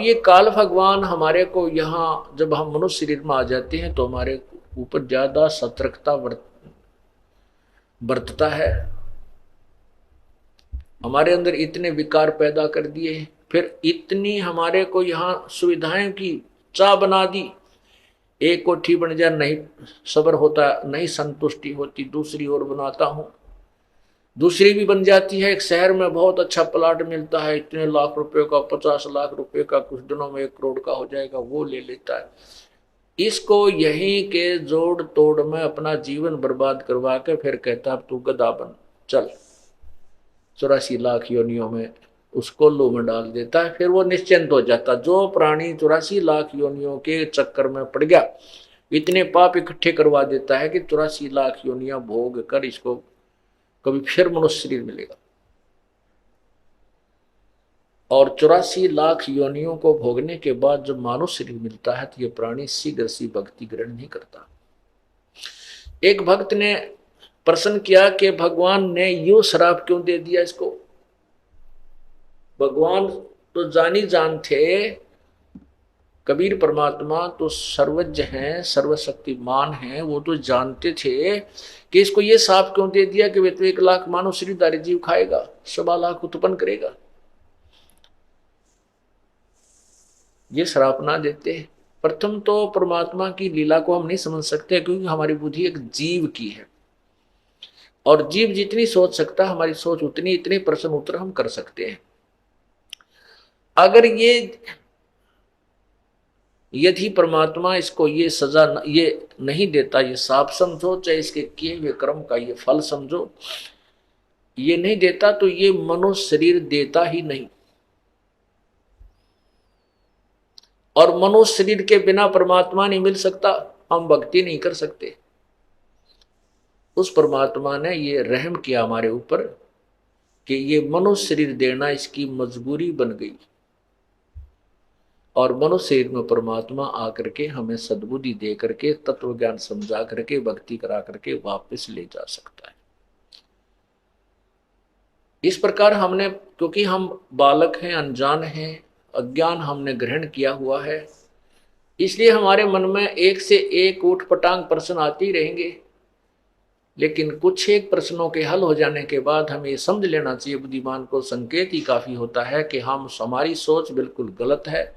ये काल भगवान हमारे को यहाँ जब हम मनुष्य शरीर में आ जाते हैं तो हमारे ऊपर ज्यादा सतर्कता बरतता है, हमारे अंदर इतने विकार पैदा कर दिए, फिर इतनी हमारे को यहाँ सुविधाएं की चाह बना दी। एक कोठी बन जाए नहीं सब्र होता, नहीं संतुष्टि होती, दूसरी ओर बनाता हूं, दूसरी भी बन जाती है। एक शहर में बहुत अच्छा प्लाट मिलता है, इतने लाख रुपए का, 50 लाख रुपए का, कुछ दिनों में 1 करोड़ का हो जाएगा, वो ले लेता है। इसको यहीं के जोड़ तोड़ में अपना जीवन बर्बाद करवा के फिर कहता अब तू गधा बन चल, 84 लाख योनियों में उसको लो में डाल देता है। फिर वो निश्चिंत हो जाता। जो प्राणी 84 लाख योनियों के चक्कर में पड़ गया, इतने पाप इकट्ठे करवा देता है कि 84 लाख योनियां भोग कर इसको कभी फिर मनुष्य शरीर मिलेगा। और 84 लाख योनियों को भोगने के बाद जब मानव शरीर मिलता है तो ये प्राणी शीघ्र सी भक्ति ग्रहण नहीं करता। एक भक्त ने प्रश्न किया कि भगवान ने यूं श्राप क्यों दे दिया इसको। भगवान तो जानी जान थे, कबीर परमात्मा तो सर्वज्ञ हैं, सर्वशक्तिमान हैं, वो तो जानते थे कि इसको ये श्राप क्यों दे दिया कि वे तो 1 लाख मानव शरीरधारी जीव खाएगा, 1.25 लाख उत्पन्न करेगा। ये श्राप ना देते। प्रथम तो परमात्मा की लीला को हम नहीं समझ सकते क्योंकि हमारी बुद्धि एक जीव की है, और जीव जितनी सोच सकता हमारी सोच उतनी, इतने प्रश्न उत्तर हम कर सकते हैं। अगर यदि परमात्मा इसको ये सजा ये नहीं देता, ये साफ समझो, चाहे इसके किए हुए कर्म का ये फल समझो, ये नहीं देता तो ये मनुष्य शरीर देता ही नहीं। और मनुष्य शरीर के बिना परमात्मा नहीं मिल सकता, हम भक्ति नहीं कर सकते। उस परमात्मा ने ये रहम किया हमारे ऊपर कि ये मनुष्य शरीर देना इसकी मजबूरी बन गई, और मनुष्य शरीर में परमात्मा आकर के हमें सद्बुद्धि दे करके, तत्व ज्ञान समझा करके, भक्ति करा करके वापस ले जा सकता है। इस प्रकार हमने, क्योंकि हम बालक हैं, अनजान हैं, अज्ञान हमने ग्रहण किया हुआ है, इसलिए हमारे मन में एक से एक ऊटपटांग प्रश्न आते ही रहेंगे। लेकिन कुछ एक प्रश्नों के हल हो जाने के बाद हमें ये समझ लेना चाहिए, बुद्धिमान को संकेत ही काफी होता है कि हमारी सोच बिल्कुल गलत है,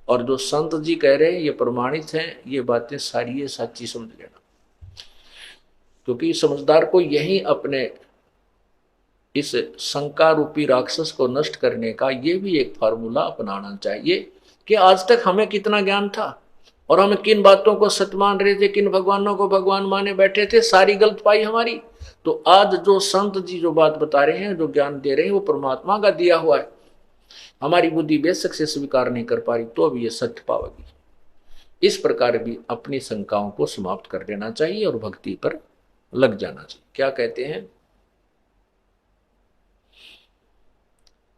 और जो संत जी कह रहे हैं ये प्रमाणित हैं, ये बातें सारी ये सच्ची समझ लेना। क्योंकि समझदार को यही अपने इस शंका रूपी राक्षस को नष्ट करने का ये भी एक फार्मूला अपनाना चाहिए कि आज तक हमें कितना ज्ञान था और हम किन बातों को सत्य मान रहे थे, किन भगवानों को भगवान माने बैठे थे, सारी गलत पाई हमारी। तो आज जो संत जी जो बात बता रहे हैं, जो ज्ञान दे रहे हैं, वो परमात्मा का दिया हुआ है। हमारी बुद्धि बेशक से स्वीकार नहीं कर पा रही तो भी ये सत्य पावेगी। इस प्रकार भी अपनी शंकाओं को समाप्त कर देना चाहिए और भक्ति पर लग जाना चाहिए। क्या कहते हैं,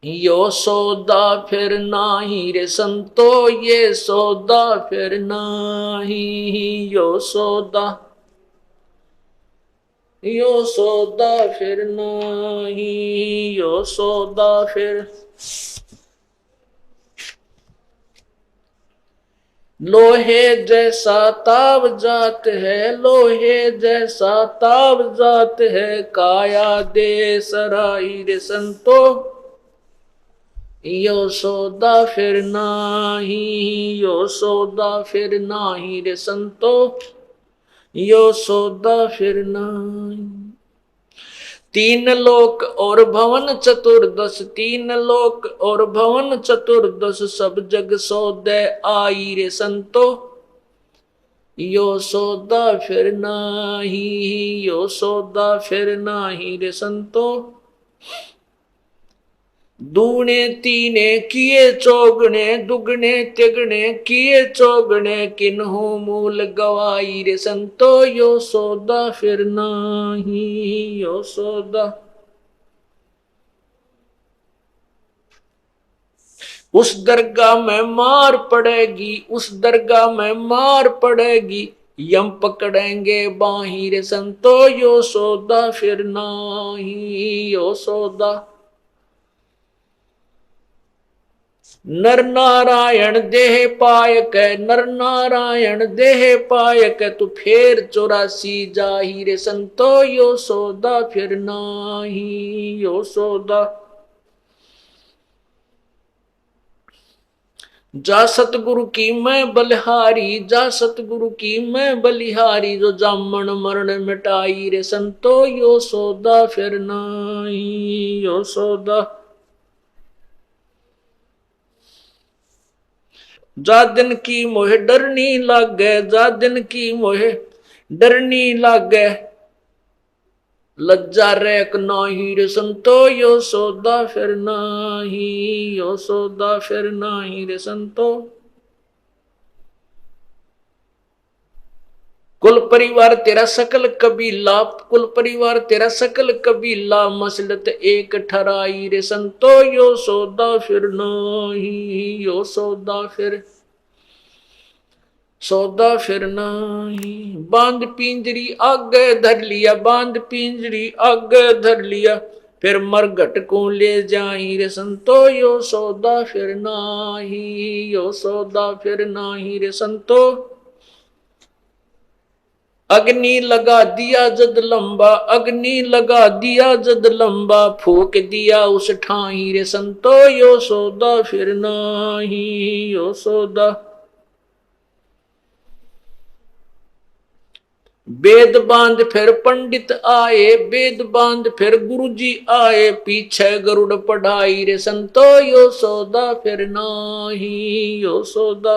यो सौदा फिर नाही रे संतो, ये सौदा फिर नाही, यो सौदा फिर नाही, यो सौदा फिर। लोहे जैसा ताव जात है, लोहे जैसा ताव जात है, काया दे सराई रे संतो, यो सौदा फिर नाही, यो सौदा फिर नाही रे संतो, यो सौदा फिर नाही। 3 लोक और भवन चतुर्दश, 3 लोक और भवन चतुर्दश, सब जग सौदे आई रे संतो, यो सौदा फिर नाही, यो सौदा फिर नाही रे संतो। दूने तीने किए चौगने, दुगने तिगने किए चौगने, किन्हू मूल गवाई रे संतो, यो सौदा फिर नाही, यो सौदा। उस दरगाह में मार पड़ेगी, उस दरगाह में मार पड़ेगी, यम पकड़ेंगे बाही रे संतो, यो सौदा फिर नाही, यो सौदा। नर नारायण देह पायक, नर नारायण देह पायक, तू फेर 84 जाही रे संतो, यो सौदा फिर नाही, यो सौदा। जा सतगुरु की मैं बलिहारी, जा सतगुरु की मैं बलिहारी, जो जामन मरण मिटाई रे संतो, यो सौदा फिर नाही, यो सौदा। जा दिन की मोहे डरनी लागे, जा दिन की मोहे डरनी लागे, लज्जा रेक नाही रे संतो, यो सौदा फिर नाही, यो सौदा फिर नाही रे संतो। कुल परिवार तेरा सकल कबीला, कुल परिवार तेरा सकल कबीला, मसलत एक ठराई रे संतो, यो सौदा फिर नाही, यो सौदा फिर, सौदा फिर नाही। बांध पिंजरी आगे धर लिया, बांध पिंजरी आगे धर लिया, फिर मरघट को ले जाई रे संतो, यो सौदा फिर नाही, यो सौदा फिर नाही रे संतो। अग्नि लगा दिया जद लंबा, अग्नि लगा दिया जद लंबा, फूक दिया उस ठाई रे संतो, यो सौदा फिर नाही, यो सौदा। वेद बांध फिर पंडित आए, वेद बांध फिर गुरुजी आए, पीछे गरुड़ पढ़ाई रे संतो, यो सौदा फिर नाही, यो सौदा।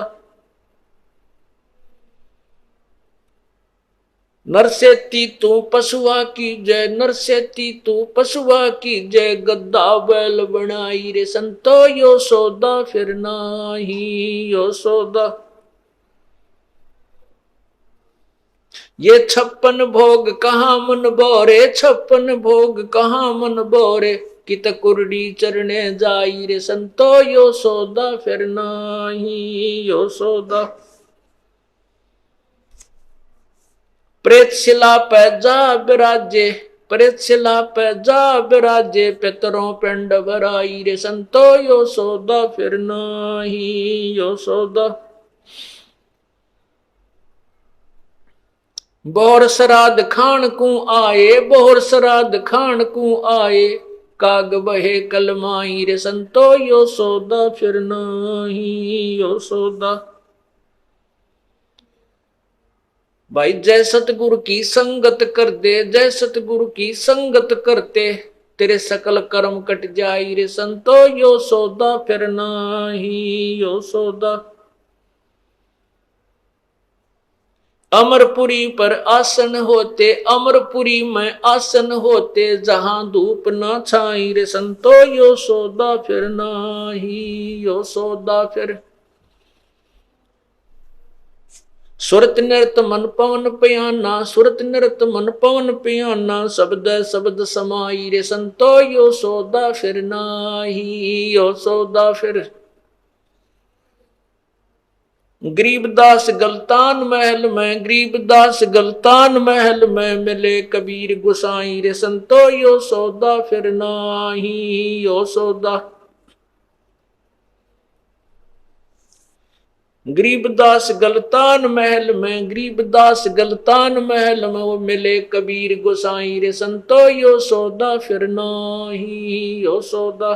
नरसेती तू पशुआ की जय, नरसेती तू पशुआ की जय, गद्दा बैल बनाई रे संतो, यो सौदा फिर नाही, यो सौदा। ये 56 भोग कहाँ मन बोरे, 56 भोग कहाँ मन बोरे, कित कुरडी चरणे जाई रे संतो, यो सौदा फिर नाही, यो सौदा। प्रेत शिला पे जा विराजे, प्रेत शिला पे जा विराजे, पितरों पिंड भराई रे संतो, यो सौदा फिर नाही, यो सौदा। बोहर श्राद्ध खान को आए, बोहर श्राद्ध खान को आए, काग बहे कलमाई रे संतो, यो सौदा फिर नाही, यो सौदा। भाई जय सतगुरु की संगत कर दे, जय सतगुरु की संगत करते, तेरे सकल कर्म कट जाई रे संतो, यो सौदा फिर नाही, यो सौदा। अमरपुरी पर आसन होते, अमरपुरी में आसन होते, जहां धूप न छाई रे संतो, यो सौदा फिर नाही, यो सौदा फिर। सुरत नृत मन पवन पियाना, सुरत नृत मन पवन पियाना, शब्द शब्द समाई रे संतो, यो सौदा फिर नाही, यो सौदा फिर। गरीबदास गलतान महल में, गरीबदास गलतान महल में, मिले कबीर गुसाई रे संतो, यो सौदा फिर नाही, यो सौदा। गरीबदास गलतान महल में, गरीबदास गलतान महल में, वो मिले कबीर गुसाई रे संतो, यो सौदा फिर नाही, यो सौदा।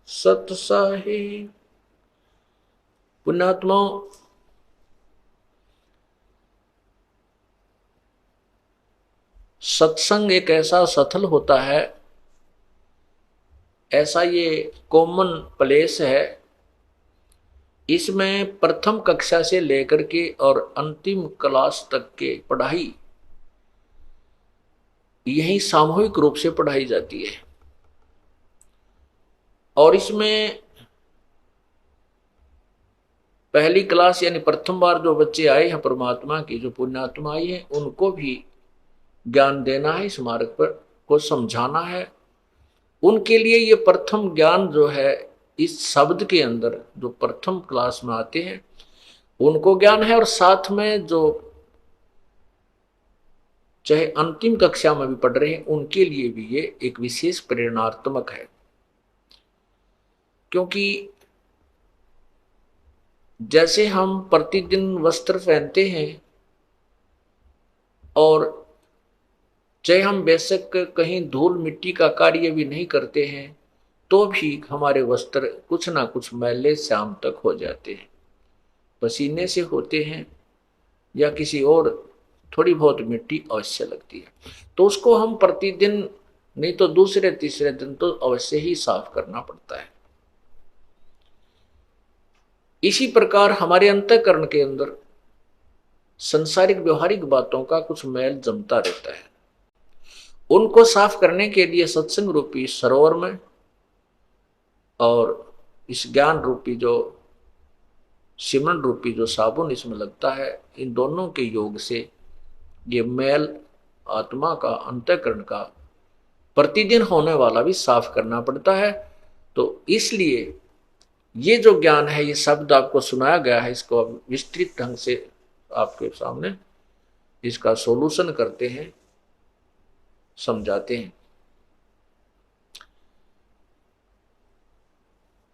सत साहिब पुण्यात्मा, सत्संग एक ऐसा सथल होता है, ऐसा ये कॉमन प्लेस है, इसमें प्रथम कक्षा से लेकर के और अंतिम क्लास तक के पढ़ाई यही सामूहिक रूप से पढ़ाई जाती है। और इसमें पहली क्लास यानी प्रथम बार जो बच्चे आए हैं परमात्मा की, जो पुण्यात्मा आई है, उनको भी ज्ञान देना है, इस मार्ग पर को समझाना है। उनके लिए ये प्रथम ज्ञान जो है, इस शब्द के अंदर जो प्रथम क्लास में आते हैं उनको ज्ञान है, और साथ में जो चाहे अंतिम कक्षा में भी पढ़ रहे हैं उनके लिए भी ये एक विशेष प्रेरणात्मक है। क्योंकि जैसे हम प्रतिदिन वस्त्र पहनते हैं और चाहे हम बेशक कहीं धूल मिट्टी का कार्य भी नहीं करते हैं तो भी हमारे वस्त्र कुछ ना कुछ मैले शाम तक हो जाते हैं, पसीने से होते हैं या किसी और थोड़ी बहुत मिट्टी अवश्य लगती है। तो उसको हम प्रतिदिन नहीं तो दूसरे तीसरे दिन तो अवश्य ही साफ करना पड़ता है। इसी प्रकार हमारे अंतःकरण के अंदर संसारिक व्यवहारिक बातों का कुछ मैल जमता रहता है। उनको साफ करने के लिए सत्संग रूपी सरोवर में और इस ज्ञान रूपी जो सिमरन रूपी जो साबुन इसमें लगता है, इन दोनों के योग से ये मैल आत्मा का अंतःकरण का प्रतिदिन होने वाला भी साफ करना पड़ता है। तो इसलिए ये जो ज्ञान है, ये शब्द आपको सुनाया गया है, इसको अब विस्तृत ढंग से आपके सामने इसका सॉल्यूशन करते हैं, समझाते हैं।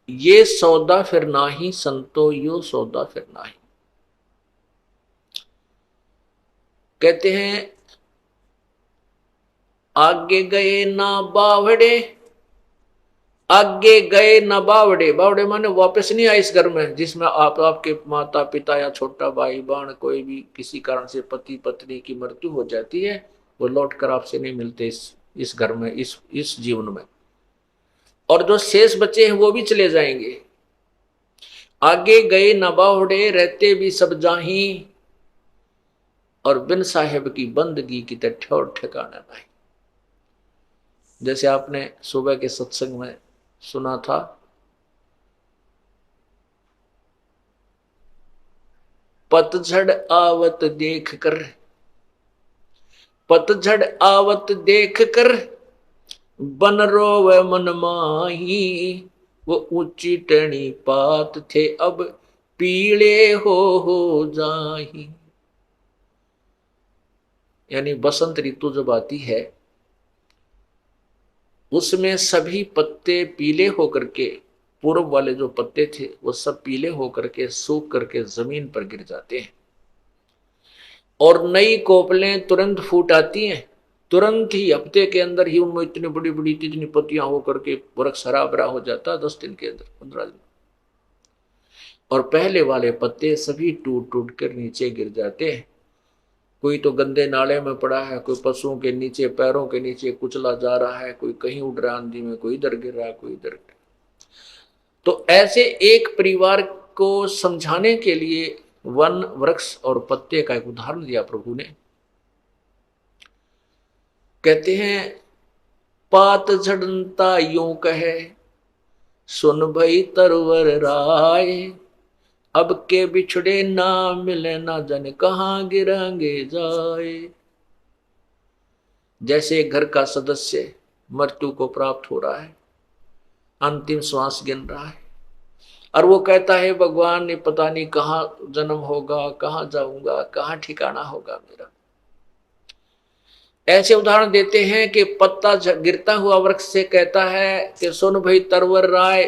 ये सौदा फिर नाही संतो यो सौदा फिर नाही। कहते हैं आगे गए ना बावड़े, आगे गए ना बावड़े, बावड़े माने वापस नहीं आए इस घर में जिसमें आप आपके माता पिता या छोटा भाई बहन कोई भी किसी कारण से पति पत्नी की मृत्यु हो जाती है, वो लौट कर आपसे नहीं मिलते इस घर में, इस जीवन में। और जो शेष बचे हैं वो भी चले जाएंगे। आगे गए न बावड़े रहते भी सब जाही, और बिन साहेब की बंदगी की ठौर ठिकाना नहीं। जैसे आपने सुबह के सत्संग में सुना था, पतझड़ आवत देख कर, पतझड़ आवत देख कर बन रोवे मन माही, वो ऊंची टणी पात थे अब पीले हो जाही। यानी बसंत ऋतु जब आती है उसमें सभी पत्ते पीले होकर के, पूर्व वाले जो पत्ते थे वो सब पीले होकर के सूख करके जमीन पर गिर जाते हैं और नई कोपलें तुरंत फूट आती हैं। तुरंत ही हफ्ते के अंदर ही उनमें इतनी बड़ी बड़ी इतनी पत्तियां होकर के वृक्ष हरा भरा हो जाता है, 10 दिन के अंदर, 15 दिन। और पहले वाले पत्ते सभी टूट टूट कर नीचे गिर जाते हैं। कोई तो गंदे नाले में पड़ा है, कोई पशुओं के नीचे पैरों के नीचे कुचला जा रहा है, कोई कहीं उड़ रहा आंधी में, कोई इधर गिर रहा है, कोई इधर। तो ऐसे एक परिवार को समझाने के लिए वन वृक्ष और पत्ते का एक उदाहरण दिया प्रभु ने। कहते हैं पात झड़ता यूं कहे सुन भई तरवर राय, अब के बिछड़े ना मिले ना जाने कहां गिरांगे जाए। जैसे घर का सदस्य मृत्यु को प्राप्त हो रहा है, अंतिम श्वास गिन रहा है और वो कहता है भगवान ने पता नहीं कहां जन्म होगा, कहां जाऊंगा, कहां ठिकाना होगा मेरा। ऐसे उदाहरण देते हैं कि पत्ता गिरता हुआ वृक्ष से कहता है कि सुन भाई तरवर राय,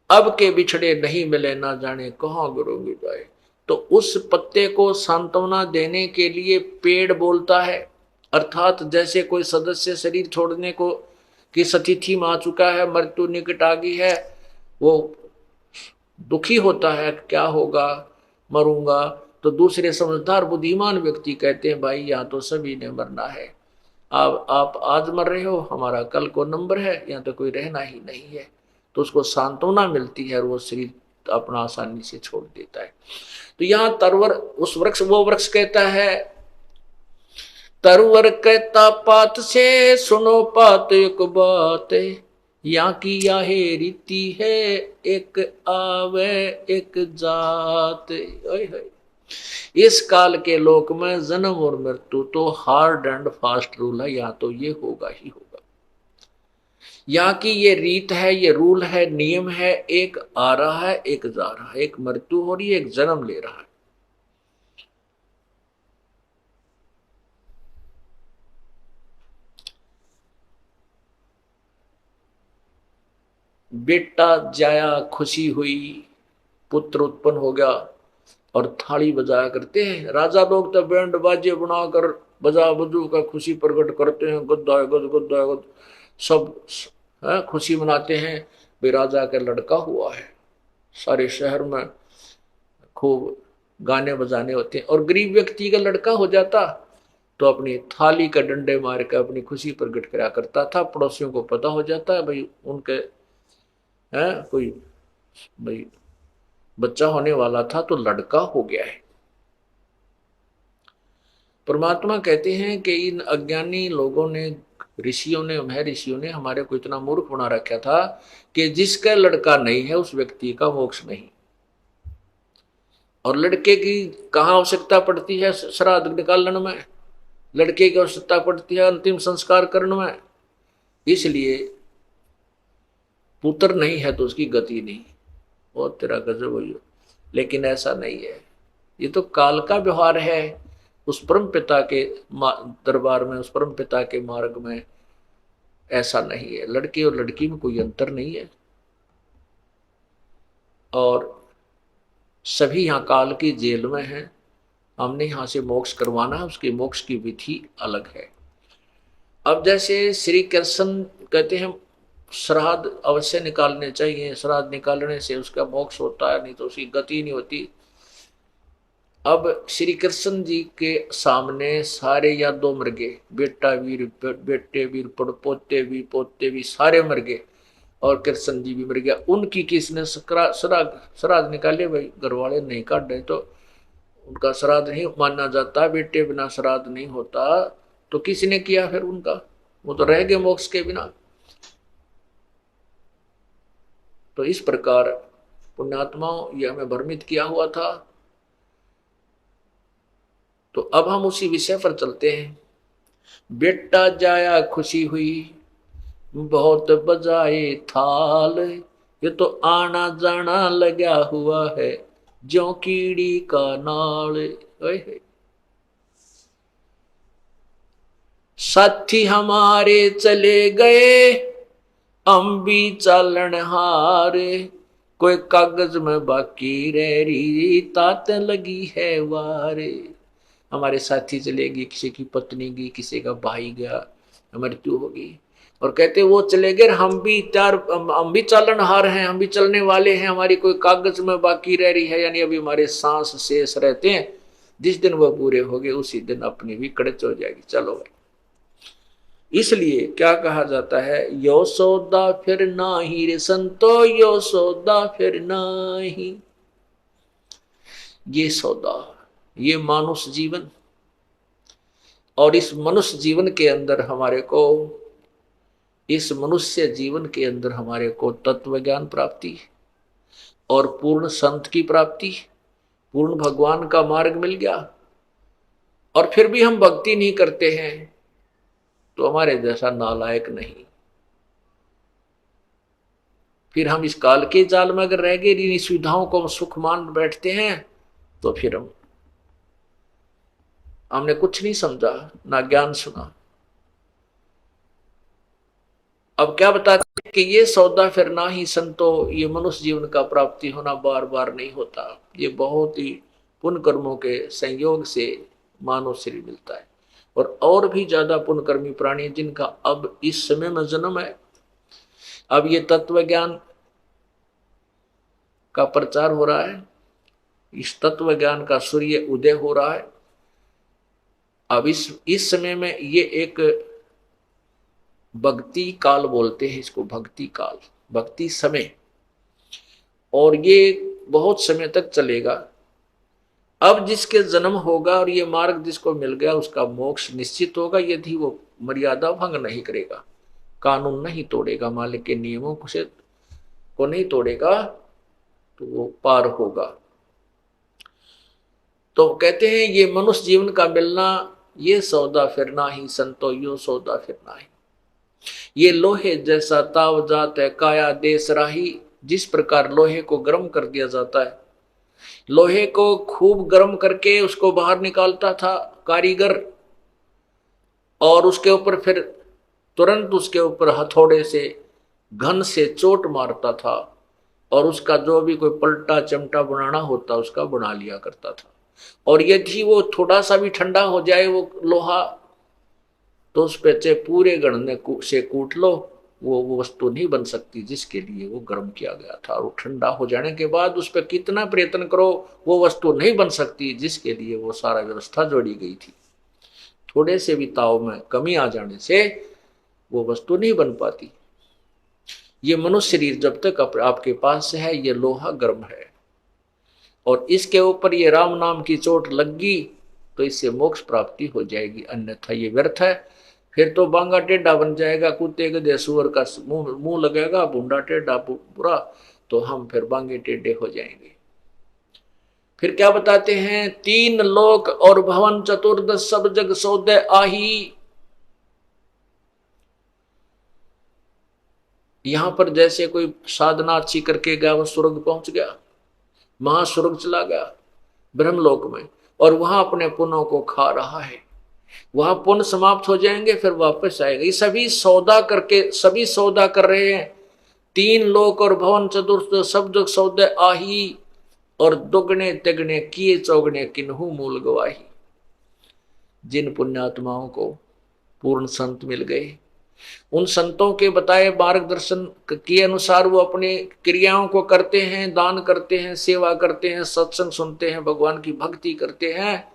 अब के बिछड़े नहीं मिले ना जाने कहां गिरोगे जाए। तो उस पत्ते को सांत्वना देने के लिए पेड़ बोलता है, अर्थात जैसे कोई सदस्य शरीर छोड़ने को कि सतिथि में आ चुका है, मृत्यु निकट आ गई है, वो दुखी होता है क्या होगा, मरूंगा। तो दूसरे समझदार बुद्धिमान व्यक्ति कहते हैं भाई यहाँ तो सभी ने मरना है, आप आज मर रहे हो, हमारा कल को नंबर है, यहाँ तो कोई रहना ही नहीं है। तो उसको सांत्वना मिलती है और वो शरीर अपना आसानी से छोड़ देता है। तो यहाँ तरवर उस वृक्ष, वो वृक्ष कहता है, तरवर कहता पात से सुनो पात एक बात, यहाँ की यह रीति है एक आवे एक जात। इस काल के लोक में जन्म और मृत्यु तो हार्ड एंड फास्ट रूल है, यहाँ तो ये होगा ही होगा। यहाँ की ये रीत है, ये रूल है, नियम है, एक आ रहा है एक जा रहा है, एक मृत्यु हो रही है एक जन्म ले रहा है। बेटा जाया खुशी हुई, पुत्र उत्पन्न हो गया, और थाली बजाया करते हैं राजा लोग, तो बैंड बाजे बनाकर बजा बजू का खुशी प्रकट करते हैं, गुद्दा गुद गुद्दा गुद, सब खुशी मनाते हैं। वे राजा का लड़का हुआ है, सारे शहर में खूब गाने बजाने होते हैं। और गरीब व्यक्ति का लड़का हो जाता तो अपनी थाली का डंडे मार कर अपनी खुशी प्रकट करा करता था। पड़ोसियों को पता हो जाता है भाई उनके कोई भाई बच्चा होने वाला था, तो लड़का हो गया है। परमात्मा कहते हैं कि इन अज्ञानी लोगों ने, ऋषियों ने, महर्षियों ने हमारे को इतना मूर्ख बना रखा था कि जिसका लड़का नहीं है उस व्यक्ति का मोक्ष नहीं। और लड़के की कहाँ आवश्यकता पड़ती है? श्राद्ध निकालने में। लड़के की आवश्यकता पड़ती है अंतिम संस्कार करने में। इसलिए पुत्र नहीं है तो उसकी गति नहीं। बहुत तेरा गजब हुई। लेकिन ऐसा नहीं है, ये तो काल का व्यवहार है। उस परम पिता के दरबार में, उस परम पिता के मार्ग में ऐसा नहीं है। लड़के और लड़की में कोई अंतर नहीं है। और सभी यहाँ काल की जेल में हैं। हमने यहाँ से मोक्ष करवाना है, उसके मोक्ष की विधि अलग है। अब जैसे श्री कृष्ण कहते हैं श्राद्ध अवश्य निकालने चाहिए, श्राद्ध निकालने से उसका मोक्ष होता है, नहीं तो उसकी गति नहीं होती। अब श्री कृष्ण जी के सामने सारे यादव मर गए, बेटा वीर, बेटे वीर, पोते वीर, पोते वीर, सारे मर गए, और कृष्ण जी भी मर गया। उनकी किसने श्राद्ध निकाले? भाई घर वाले नहीं काटे तो उनका श्राद्ध नहीं माना जाता। बेटे बिना श्राद्ध नहीं होता, तो किसने किया फिर उनका? वो तो रह गए मोक्ष के बिना। तो इस प्रकार पुण्यात्माओं ये हमें भ्रमित किया हुआ था। तो अब हम उसी विषय पर चलते हैं। बेटा जाया खुशी हुई, बहुत बजाए थाल, ये तो आना जाना लगा हुआ है ज्यों कीड़ी का नाल। साथी हमारे चले गए, हम भी चालन हारे, कोई कागज में बाकी रह रही, तात लगी है वारे। हमारे साथी चले गए, किसी की पत्नी गई, किसी का भाई गया, मृत्यु होगी, और कहते वो चले गए, हम भी चालनहार हैं, हम भी चलने वाले हैं, हमारी कोई कागज में बाकी रह रही है, यानी अभी हमारे सांस शेष रहते हैं। जिस दिन वह पूरे हो गए उसी दिन अपनी भी कड़च हो जाएगी। चलो भाई, इसलिए क्या कहा जाता है, यो सौदा फिर नाही रे संतो, यो सौदा फिर नाही। ये सौदा, ये मानुष जीवन, और इस मनुष्य जीवन के अंदर हमारे को, इस मनुष्य जीवन के अंदर हमारे को तत्व ज्ञान प्राप्ति और पूर्ण संत की प्राप्ति, पूर्ण भगवान का मार्ग मिल गया, और फिर भी हम भक्ति नहीं करते हैं, तो हमारे जैसा नालायक नहीं। फिर हम इस काल के जाल में अगर रह गए, इन सुविधाओं को हम सुख मान बैठते हैं, तो फिर हमने कुछ नहीं समझा, ना ज्ञान सुना। अब क्या बताते हैं कि ये सौदा फिर ना ही संतो, ये मनुष्य जीवन का प्राप्ति होना बार बार नहीं होता। ये बहुत ही पुण्य कर्मों के संयोग से मानव शरीर मिलता है, और भी ज्यादा पुण्यकर्मी प्राणी जिनका अब इस समय में जन्म है। अब ये तत्व ज्ञान का प्रचार हो रहा है, इस तत्व ज्ञान का सूर्य उदय हो रहा है। अब इस समय में ये एक भक्ति काल बोलते हैं इसको, भक्ति काल, भक्ति समय, और ये बहुत समय तक चलेगा। अब जिसके जन्म होगा और ये मार्ग जिसको मिल गया उसका मोक्ष निश्चित होगा, यदि वो मर्यादा भंग नहीं करेगा, कानून नहीं तोड़ेगा, मालिक के नियमों को नहीं तोड़ेगा, तो वो पार होगा। तो कहते हैं ये मनुष्य जीवन का मिलना, ये सौदा फिर ना ही संतो, यो सौदा फिर ना ही। ये लोहे जैसा ताव जात है काया देश राही। जिस प्रकार लोहे को गर्म कर दिया जाता है, लोहे को खूब गर्म करके उसको बाहर निकालता था कारीगर, और उसके ऊपर फिर तुरंत उसके ऊपर हथौड़े से घन से चोट मारता था और उसका जो भी कोई पलटा चमटा बनाना होता उसका बना लिया करता था। और यदि वो थोड़ा सा भी ठंडा हो जाए वो लोहा, तो उस पे चाहे पूरे गढ़ने से कूट लो, वो वस्तु नहीं बन सकती जिसके लिए वो गर्म किया गया था। और वो ठंडा हो जाने के बाद उस पर कितना प्रयत्न करो वो वस्तु नहीं बन सकती जिसके लिए वो सारा व्यवस्था जोड़ी गई थी। थोड़े से भी ताव में कमी आ जाने से वो वस्तु नहीं बन पाती। ये मनुष्य शरीर जब तक आपके पास है ये लोहा गर्म है, और इसके ऊपर ये राम नाम की चोट लग गई तो इससे मोक्ष प्राप्ति हो जाएगी, अन्यथा ये व्यर्थ है। फिर तो बांगा टेढ़ा बन जाएगा, कुत्ते गधे सुअर का मुंह मुंह लगेगा, भूंडा टेढ़ा बुरा, तो हम फिर बांगे टेढ़े हो जाएंगे। फिर क्या बताते हैं, तीन लोक और भवन चतुर्दश सब जग सौदे आही। यहां पर जैसे कोई साधना अच्छी करके गया वो स्वर्ग पहुंच गया, महास्वर्ग चला गया ब्रह्मलोक में, और वहां अपने पुण्यों को खा रहा है, वहां पुण्य समाप्त हो जाएंगे फिर वापस आएगा। ये सभी सौदा करके सभी सौदा कर रहे हैं, तीन लोक और भवन चतुर्थ सब जग सौदे आही, और दुगने तिगने किए चौगने किन्हू मूल गवाही। जिन पुण्यात्माओं को पूर्ण संत मिल गए, उन संतों के बताए मार्गदर्शन के अनुसार वो अपने क्रियाओं को करते हैं, दान करते हैं, सेवा करते हैं, सत्संग सुनते हैं, भगवान की भक्ति करते हैं,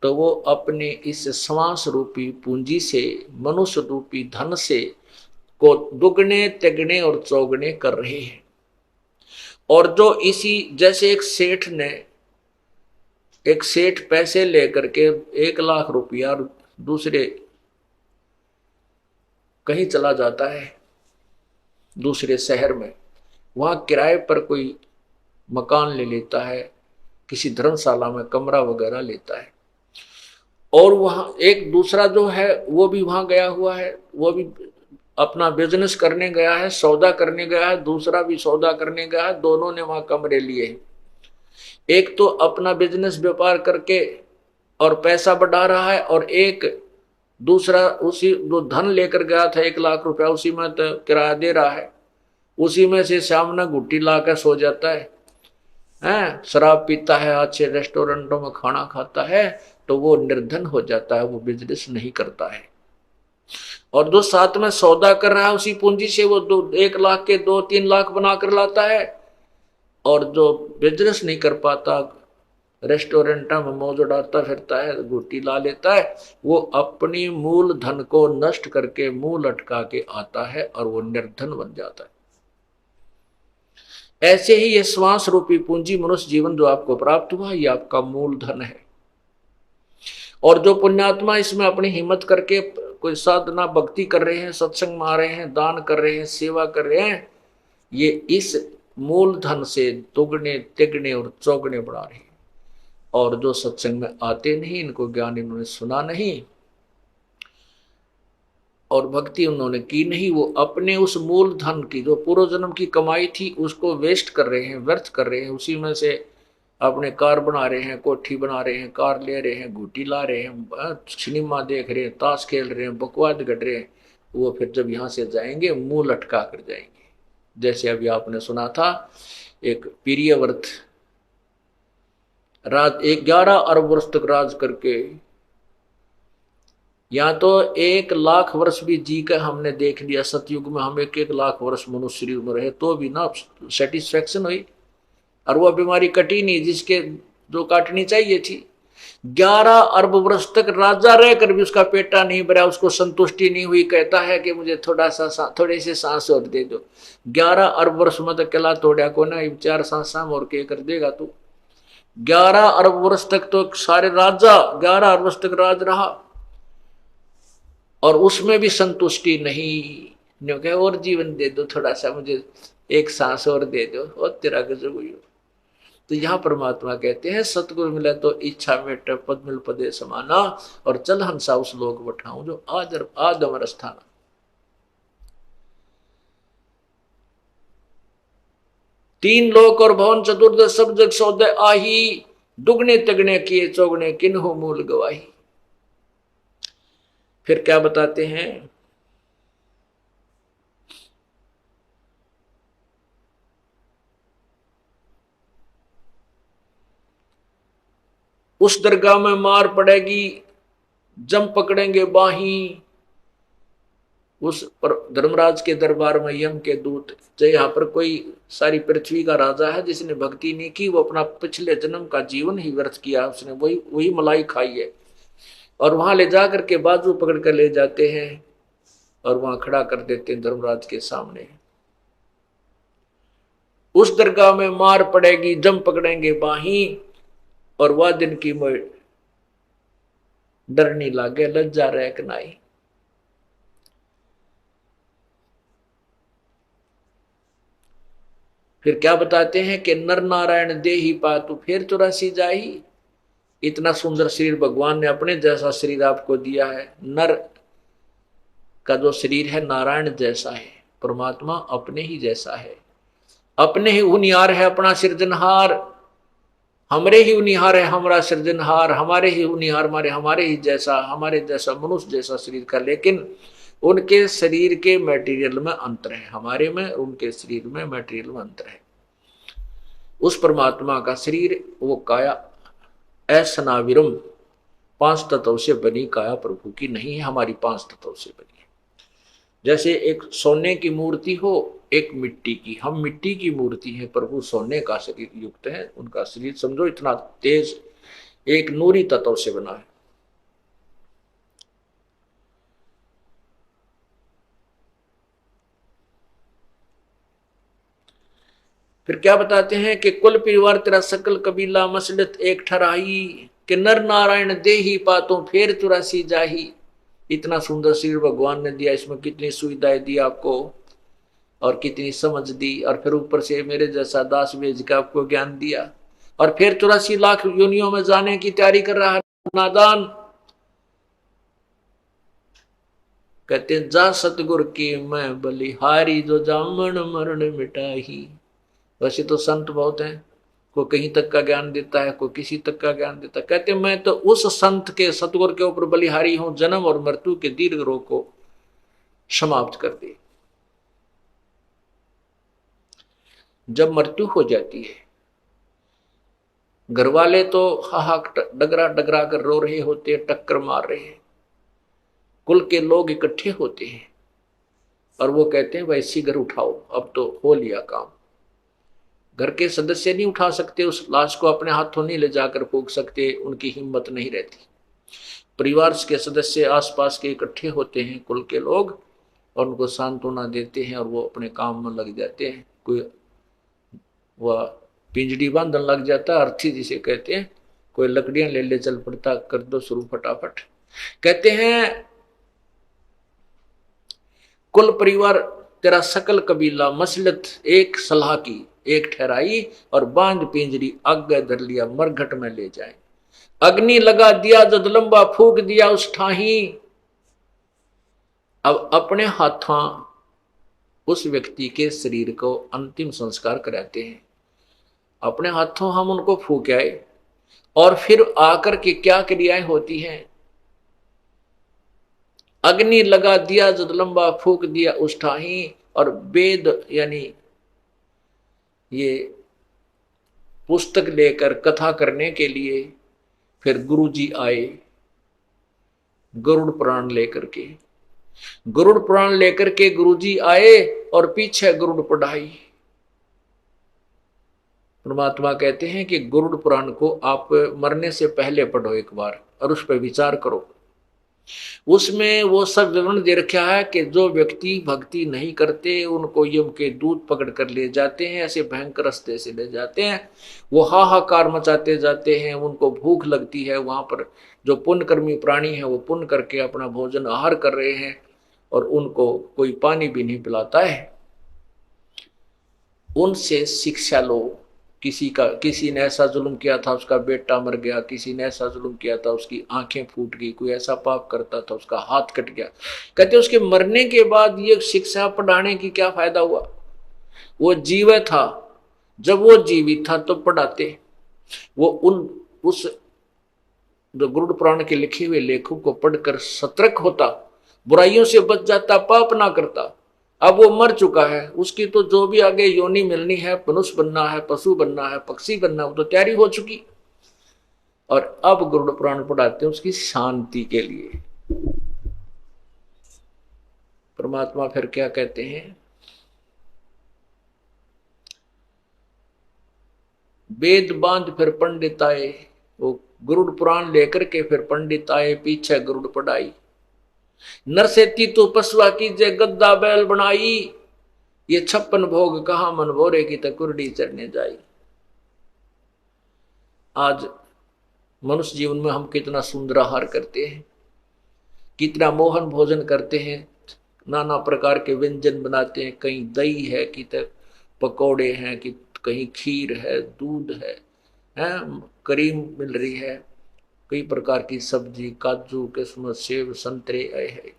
तो वो अपने इस श्वास रूपी पूंजी से, मनुष्य रूपी धन से को दुगने तिगने और चौगने कर रहे हैं। और जो इसी जैसे एक सेठ पैसे लेकर के 1 लाख रुपया दूसरे कहीं चला जाता है दूसरे शहर में, वहां किराए पर कोई मकान ले लेता है, किसी धर्मशाला में कमरा वगैरह लेता है, और वहां एक दूसरा जो है वो भी वहां गया हुआ है, वो भी अपना बिजनेस करने गया है, सौदा करने गया है, दूसरा भी सौदा करने गया है, दोनों ने वहां कमरे लिए हैं। एक तो अपना बिजनेस व्यापार करके और पैसा बढ़ा रहा है, और एक दूसरा उसी जो धन लेकर गया था 1 लाख रुपया उसी में तो किराया दे रहा है, उसी में से सामने घुट्टी ला कर सो जाता है, शराब पीता है, अच्छे रेस्टोरेंटों में खाना खाता है, तो वो निर्धन हो जाता है, वो बिजनेस नहीं करता है। और जो साथ में सौदा कर रहा है उसी पूंजी से वो 1 लाख के 2-3 लाख बना कर लाता है, और जो बिजनेस नहीं कर पाता, रेस्टोरेंट में मौज उड़ाता फिरता है, गुटी ला लेता है, वो अपनी मूल धन को नष्ट करके मुंह लटका के आता है और वो निर्धन बन जाता है। ऐसे ही ये श्वास रूपी पूंजी मनुष्य जीवन जो आपको प्राप्त हुआ ये आपका मूल धन है। और जो पुण्यात्मा इसमें अपनी हिम्मत करके कोई साधना भक्ति कर रहे हैं, सत्संग में आ रहे हैं, दान कर रहे हैं, सेवा कर रहे हैं, ये इस मूल धन से दुगने तिगने और चौगने बढ़ा रहे हैं। और जो सत्संग में आते नहीं, इनको ज्ञान इन्होंने सुना नहीं और भक्ति उन्होंने की नहीं, वो अपने उस मूल धन की जो पूर्व जन्म की कमाई थी उसको वेस्ट कर रहे हैं, व्यर्थ कर रहे हैं, उसी में से अपने कार बना रहे हैं, कोठी बना रहे हैं, कार ले रहे हैं, गुटी ला रहे हैं, सिनेमा देख रहे हैं, ताश खेल रहे हैं, बकवाद गढ़ रहे हैं। वो फिर जब यहाँ से जाएंगे मुंह लटका कर जाएंगे। जैसे अभी आपने सुना था एक प्रियव्रत राज 11 अरब वर्ष तक राज करके, या तो 1 लाख वर्ष भी जी कर हमने देख लिया, सतयुग में हम 1-1 लाख वर्ष मनुष्य शरीर में रहे तो भी ना सेटिस्फेक्शन हुई, और वह बीमारी कटी नहीं जिसके जो काटनी चाहिए थी। 11 अरब वर्ष तक राजा रहकर भी उसका पेटा नहीं भरा, उसको संतुष्टि नहीं हुई, कहता है कि मुझे थोड़े से सांस और दे दो। 11 अरब वर्ष में तो किला तोड़ा को ना, 4 सांस और के कर देगा तू। 11 अरब वर्ष तक तो सारे राजा 11 अरब वर्ष तक राज रहा और उसमें भी संतुष्टि नहीं, कहे और जीवन दे दो, थोड़ा सा मुझे एक सांस और दे दो, और तेरा गजब हुई। तो यहाँ परमात्मा कहते हैं सतगुरु मिले तो इच्छा मेट पद मिल पदे समाना, और चल हंसा उस लोक बठाऊं जो आज अमर स्थान। तीन लोक और भवन चतुर्दश सब जग सौदे आही, दुगने तिगने किए चौगने किन्हो मूल गवाही। फिर क्या बताते हैं, उस दरगाह में मार पड़ेगी, जम पकड़ेंगे बाही। उस पर धर्मराज के दरबार में यम के दूत, जो यहाँ पर कोई सारी पृथ्वी का राजा है जिसने भक्ति नहीं की, वो अपना पिछले जन्म का जीवन ही व्यर्थ किया, उसने वही वही मलाई खाई है। और वहां ले जाकर के बाजू पकड़ कर ले जाते हैं और वहां खड़ा कर देते हैं धर्मराज के सामने। उस दरगाह में मार पड़ेगी, जम पकड़ेंगे बाही, और वह दिन की डर नहीं लागे, लज्जा रह नाई। फिर क्या बताते हैं कि नर नारायण दे ही पातु फिर 84 जाही। इतना सुंदर शरीर भगवान ने अपने जैसा शरीर आपको दिया है। नर का जो शरीर है नारायण जैसा है, परमात्मा अपने ही जैसा है, अपने ही उनियार है, अपना सृजनहार। हमरे ही उनिहार है हमारा सृजनहार, हमारे ही उनिहार हमारे ही जैसा, हमारे जैसा मनुष्य जैसा शरीर का। लेकिन उनके शरीर के मटेरियल में अंतर है, हमारे में उनके शरीर में मटेरियल में अंतर है। उस परमात्मा का शरीर वो काया ऐसनाविरम 5 तत्व से बनी काया प्रभु की नहीं है, हमारी 5 तत्व से बनी है। जैसे एक सोने की मूर्ति हो, एक मिट्टी की, हम मिट्टी की मूर्ति है, प्रभु सोने का शरीर युक्त है। उनका शरीर समझो इतना तेज एक नूरी तत्व से बना है। फिर क्या बताते हैं कि कुल परिवार तेरा सकल कबीला मसलत एक ठराही, कि नर नारायण दे ही पातों फेर 84 जाही। इतना सुंदर शरीर भगवान ने दिया, इसमें कितनी सुविधाएं दी आपको और कितनी समझ दी, और फिर ऊपर से मेरे जैसा दास भेज के आपको ज्ञान दिया, और फिर 84 लाख योनियों में जाने की तैयारी कर रहा है नादान। कहते हैं जा सतगुर की मैं बलिहारी, जो जामन मरण मिटाही। वैसे तो संत बहुत हैं, कोई कहीं तक का ज्ञान देता है, कोई किसी तक का ज्ञान देता है। कहते मैं तो उस संत के सतगुर के ऊपर बलिहारी हूं, जन्म और मृत्यु के दीर्घ रोग को समाप्त कर दे। जब मृत्यु हो जाती है, घर वाले तो हाहाक डगरा डगरा कर रो रहे होते हैं, टक्कर मार रहे हैं, कुल के लोग इकट्ठे होते हैं और वो कहते हैं वैसी घर उठाओ, अब तो हो लिया काम। घर के सदस्य नहीं उठा सकते, उस लाश को अपने हाथों नहीं ले जाकर फूंक सकते, उनकी हिम्मत नहीं रहती। परिवार के सदस्य आसपास के इकट्ठे होते हैं, कुल के लोग, और उनको सांत्वना देते हैं और वो अपने काम में लग जाते हैं। कोई वह पिंजड़ी बांधन लग जाता, अर्थी जिसे कहते हैं, कोई लकड़ियां ले ले चल पड़ता, कर दो शुरू फटाफट। कहते हैं कुल परिवार तेरा सकल कबीला मसलत एक सलाह की एक ठहराई, और बांध पिंजरी आगे धर लिया मरघट में ले जाए। अग्नि लगा दिया जद लंबा फूक दिया उस ठाही। अब अपने हाथों उस व्यक्ति के शरीर को अंतिम संस्कार कराते हैं, अपने हाथों हम उनको फूक आए, और फिर आकर के क्या क्रियाएं होती हैं। अग्नि लगा दिया जद लंबा फूक दिया उस ठाही, और वेद यानी ये पुस्तक लेकर कथा करने के लिए फिर गुरुजी आए, गरुड़ पुराण लेकर के। गरुड़ पुराण लेकर के गुरुजी आए और पीछे गरुड़ पढ़ाई। परमात्मा कहते हैं कि गरुड़ पुराण को आप मरने से पहले पढ़ो एक बार और उस पर विचार करो। उसमें वो सब विवरण दे रखा है कि जो व्यक्ति भक्ति नहीं करते उनको यम के दूत पकड़ कर ले जाते हैं, ऐसे भयंकर रास्ते से ले जाते हैं। वो हाहाकार मचाते जाते हैं, उनको भूख लगती है। वहां पर जो पुण्यकर्मी प्राणी है वो पुण्य करके अपना भोजन आहार कर रहे हैं और उनको कोई पानी भी नहीं पिलाता है। उनसे शिक्षा लो। किसी ने ऐसा जुल्म किया था उसका बेटा मर गया, किसी ने ऐसा जुल्म किया था उसकी आंखें फूट गई, कोई ऐसा पाप करता था उसका हाथ कट गया। कहते उसके मरने के बाद ये शिक्षा पढ़ाने की क्या फायदा हुआ। वो जीवित था, जब वो जीवित था तो पढ़ाते। वो उस जो गरुड़ पुराण के लिखे हुए लेखों को पढ़कर सतर्क होता, बुराइयों से बच जाता, पाप ना करता। अब वो मर चुका है, उसकी तो जो भी आगे योनि मिलनी है, मनुष्य बनना है, पशु बनना है, पक्षी बनना है, वो तो तैयारी हो चुकी। और अब गरुड़ पुराण पढ़ाते हैं उसकी शांति के लिए। परमात्मा फिर क्या कहते हैं, वेद बांध फिर पंडित आए, वो गरुड़ पुराण लेकर के फिर पंडित आए, पीछे गरुड़ पढ़ाई। नरसेती तो पशुआ की जय गद्दा बैल बनाई, ये 56 भोग कहा मन भोरे की तकुरडी चढ़ने जाई। आज मनुष्य जीवन में हम कितना सुंदर आहार करते हैं, कितना मोहन भोजन करते हैं, नाना प्रकार के व्यंजन बनाते हैं, कहीं दही है, कि पकौड़े हैं, कि कहीं खीर है, दूध है, करीम मिल रही है, कई प्रकार की सब्जी, काजू किस्मत सेब संतरे आए हैं।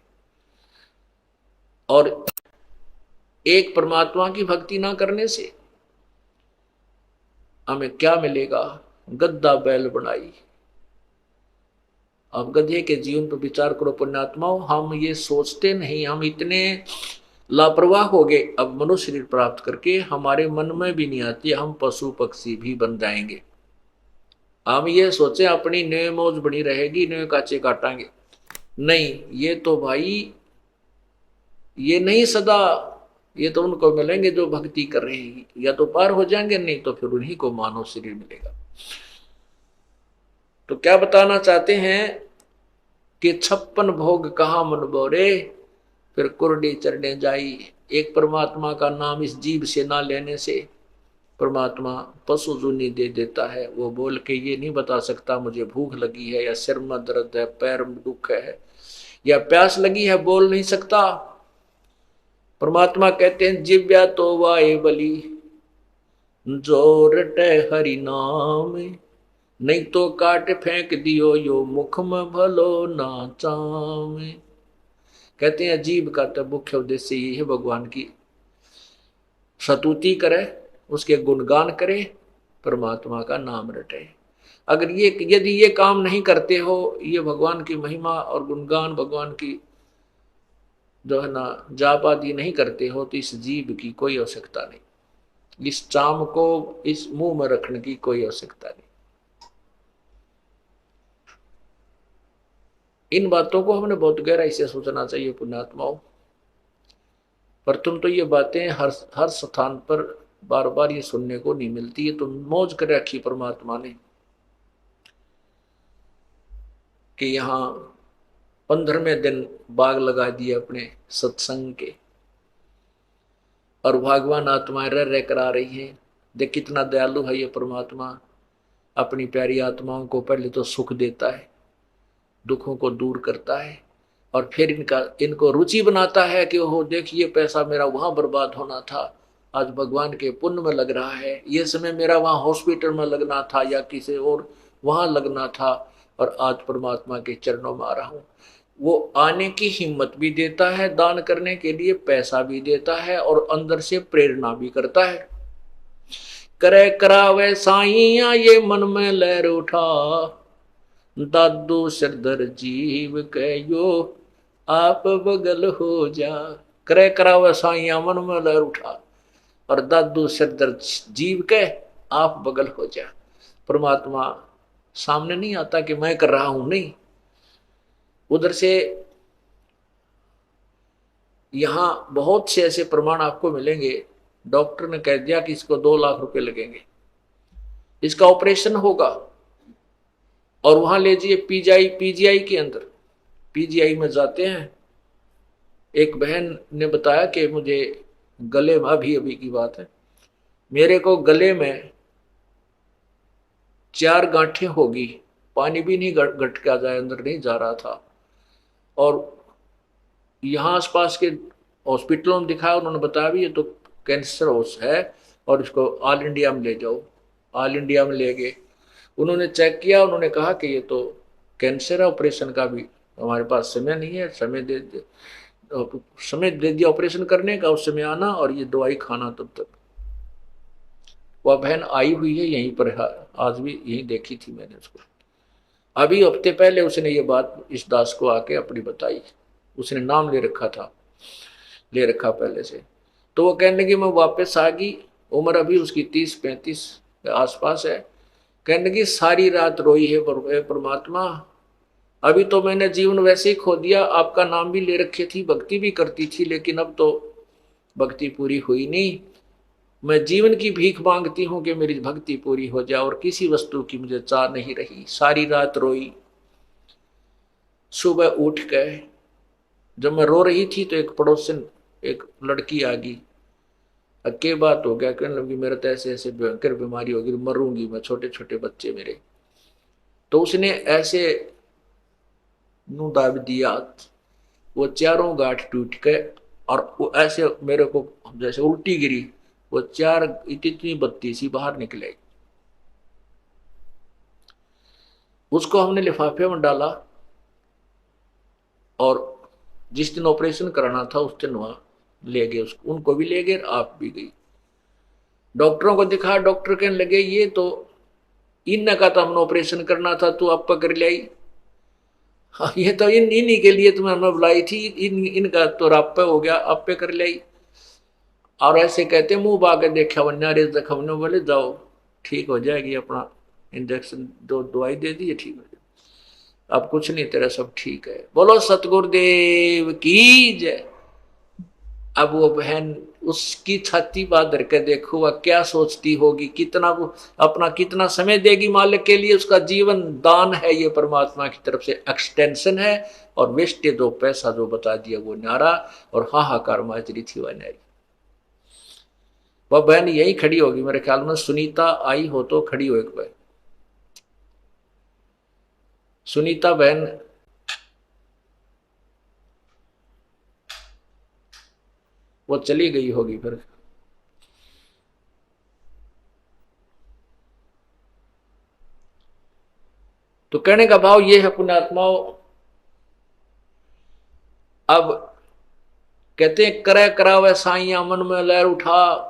और एक परमात्मा की भक्ति ना करने से हमें क्या मिलेगा, गद्दा बैल बनाई। अब गधे के जीवन पर विचार करो पुण्यात्माओं, हम ये सोचते नहीं, हम इतने लापरवाह हो गए, अब मनुष्य शरीर प्राप्त करके हमारे मन में भी नहीं आती हम पशु पक्षी भी बन जाएंगे। हम ये सोचे अपनी नए मौज बनी रहेगी, नए काचे काटांगे, नहीं, ये तो भाई ये नहीं सदा, ये तो उनको मिलेंगे जो भक्ति कर रहे हैं, या तो पार हो जाएंगे, नहीं तो फिर उन्हीं को मानव शरीर मिलेगा। तो क्या बताना चाहते हैं कि 56 भोग कहाँ मन बोरे, फिर कुरडी चढ़ने जाई। एक परमात्मा का नाम इस जीव से ना लेने से परमात्मा पशु जुनी दे देता है। वो बोल के ये नहीं बता सकता मुझे भूख लगी है, या सिर में दर्द है, पैर में दुख है, या प्यास लगी है, बोल नहीं सकता। परमात्मा कहते हैं जिव्या तो वाए बली, जो रटे हरि नाम, नहीं तो काट फेंक दियो यो मुख में भलो ना चावे। कहते हैं जीव का तो मुख्य उद्देश्य यही है, भगवान की स्तुति करे, उसके गुणगान करे, परमात्मा का नाम रटे। अगर ये यदि ये काम नहीं करते हो, ये भगवान की महिमा और गुणगान, भगवान की जो है ना जाप आदि नहीं करते हो, तो इस जीव की कोई आवश्यकता नहीं, इस चाम को इस मुंह में रखने की कोई आवश्यकता नहीं। इन बातों को हमने बहुत गहराई से सोचना चाहिए पुण्यात्माओं। पर तुम तो ये बातें हर स्थान पर बार बार ये सुनने को नहीं मिलती है। तो मौज कर रखी परमात्मा ने कि यहाँ 15वें दिन बाग लगा दिए अपने सत्संग के, और भगवान आत्माएं रह रह कर आ रही हैं। देख कितना दयालु है ये परमात्मा, अपनी प्यारी आत्माओं को पहले तो सुख देता है, दुखों को दूर करता है, और फिर इनको रुचि बनाता है कि ओहो देखिए पैसा मेरा वहां बर्बाद होना था, आज भगवान के पुण्य में लग रहा है, ये समय मेरा वहां हॉस्पिटल में लगना था या किसी और वहां लगना था, और आज परमात्मा के चरणों में आ रहा हूं। वो आने की हिम्मत भी देता है, दान करने के लिए पैसा भी देता है, और अंदर से प्रेरणा भी करता है। करे करावे साइया ये मन में लहर उठा, दादू सिरदर जीव कहो आप बगल हो जा। करे करावे साइया मन में लहर उठा, और दादू सिरदर जीव के आप बगल हो जा। परमात्मा सामने नहीं आता कि मैं कर रहा हूं, नहीं, उधर से यहां बहुत से ऐसे प्रमाण आपको मिलेंगे। डॉक्टर ने कह दिया कि इसको 2 लाख रुपए लगेंगे, इसका ऑपरेशन होगा, और वहां ले जाइए पीजीआई के अंदर। पीजीआई में जाते हैं, एक बहन ने बताया कि मुझे गले में, अभी की बात है, मेरे को गले में 4 गांठें होगी, पानी भी नहीं गट के जाए, अंदर नहीं जा रहा था। और यहाँ आसपास के हॉस्पिटलों में दिखाया, उन्होंने बताया भी ये तो कैंसर है, और इसको ऑल इंडिया में ले जाओ। ऑल इंडिया में ले गए, उन्होंने चेक किया, उन्होंने कहा कि ये तो कैंसर है, ऑपरेशन का भी हमारे पास समय नहीं है, समय दे दिया ऑपरेशन करने का, उस समय आना और ये दवाई खाना तब तक। वह बहन आई हुई है यहीं पर, आज भी यहीं देखी थी मैंने उसको। अभी हफ्ते पहले उसने ये बात इस दास को आके अपनी बताई, उसने नाम ले रखा पहले से। तो वो कहने की मैं वापस आ गई, उम्र अभी उसकी 30-35 आसपास है, कहने लगी सारी रात रोई है परमात्मा, अभी तो मैंने जीवन वैसे ही खो दिया, आपका नाम भी ले रखी थी, भक्ति भी करती थी, लेकिन अब तो भक्ति पूरी हुई नहीं। मैं जीवन की भीख मांगती हूं कि मेरी भक्ति पूरी हो जाए और किसी वस्तु की मुझे चाह नहीं रही। सारी रात रोई। सुबह उठ गए। जब मैं रो रही थी तो एक पड़ोसन, एक लड़की आ गई। अक्के बात हो गया, कहने लगी मेरा तो ऐसे ऐसे भयंकर बीमारी होगी, मरूंगी मैं, छोटे छोटे बच्चे मेरे। तो उसने ऐसे नू दाब दिया, वो चारों गांठ टूट गए और वो ऐसे मेरे को जैसे उल्टी गिरी, वो चार इतनी बत्ती सी बाहर निकले। उसको हमने लिफाफे में डाला और जिस दिन ऑपरेशन कराना था उस दिन वहां ले गए उसको, उनको भी ले गए, आप भी गई। डॉक्टरों को दिखा, डॉक्टर कहने लगे ये तो इन का तो हमने ऑपरेशन करना था, तू आप कर लाई। हाँ, ये तो इन्हीं के लिए तुम्हें हमने बुलाई थी, इनका तो राप हो गया, आप पे कर लाई। और ऐसे कहते मुंह बाके देखा वन्यारे जख्म ने, बोले जाओ ठीक हो जाएगी, अपना इंजेक्शन दो दवाई दे दी ठीक हो जाए, अब कुछ नहीं, तेरा सब ठीक है। बोलो सतगुरुदेव की जय। अब वो बहन उसकी छाती बात धर के देखो वह क्या सोचती होगी, कितना वो अपना कितना समय देगी मालिक के लिए। उसका जीवन दान है, ये परमात्मा की तरफ से एक्सटेंशन है। और वेस्टेज जो पैसा जो बता दिया वो न्यारा, और हाहाकार माजरी थी वह न्यारी। वह बहन यही खड़ी होगी मेरे ख्याल में, सुनीता आई हो तो खड़ी हो एक बहन, सुनीता बहन। वो चली गई होगी फिर। तो कहने का भाव ये है पुण्यात्माओं, अब कहते हैं करे करावे साइया मन में लहर उठा।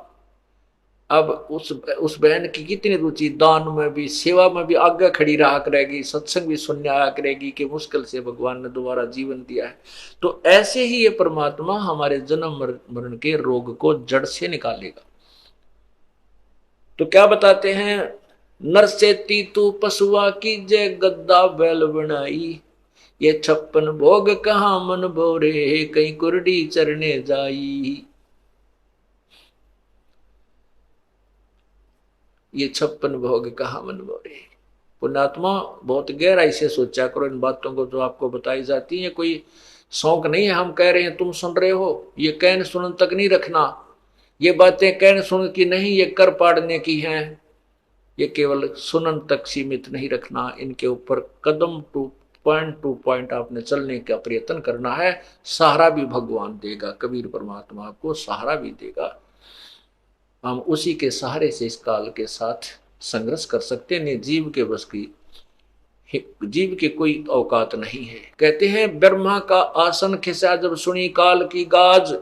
अब उस बहन की कितनी रुचि दान में भी, सेवा में भी आगे खड़ी रहा करेगी, सत्संग भी सुनने आया करेगी कि मुश्किल से भगवान ने दोबारा जीवन दिया है। तो ऐसे ही ये परमात्मा हमारे जन्म मरण के रोग को जड़ से निकालेगा। तो क्या बताते हैं, नर से तीतू पशुआ की जय गद्दा बैल बनाई, ये 56 भोग कहाँ मन बोरे, कहीं कुरडी चरने जाई। ये 56 भोग कहाँ मन बोरे। पुण्यात्मा बहुत गहराई से सोचा करो इन बातों को जो आपको बताई जाती है। कोई शौक नहीं है, हम कह रहे हैं तुम सुन रहे हो, ये कहन सुन तक नहीं रखना। ये बातें कहन सुन की नहीं, ये कर पाड़ने की हैं। ये केवल सुनन तक सीमित नहीं रखना, इनके ऊपर कदम टू पॉइंट आपने चलने का प्रयत्न करना है। सहारा भी भगवान देगा, कबीर परमात्मा आपको सहारा भी देगा। हम उसी के सहारे से इस काल के साथ संघर्ष कर सकते हैं। जीव के बस की, जीव के कोई औकात नहीं है। कहते हैं ब्रह्मा का आसन खिसा जब सुनी काल की गाज।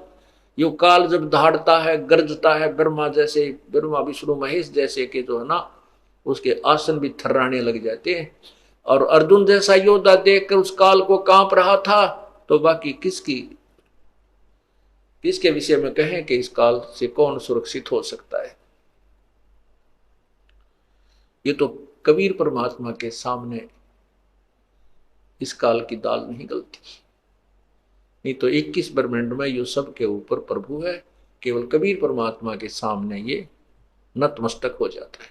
यो काल जब धाड़ता है, गरजता है, ब्रह्मा जैसे, ब्रह्मा विष्णु महेश जैसे के जो है ना, उसके आसन भी थर्राने लग जाते हैं। और अर्जुन जैसा योद्धा देखकर उस काल को कांप रहा था, तो बाकी किसके विषय में कहें कि इस काल से कौन सुरक्षित हो सकता है। ये तो कबीर परमात्मा के सामने इस काल की दाल नहीं गलती। नहीं तो 21 ब्रह्मांड में यो सब के ऊपर प्रभु है, केवल कबीर परमात्मा के सामने ये नतमस्तक हो जाता है।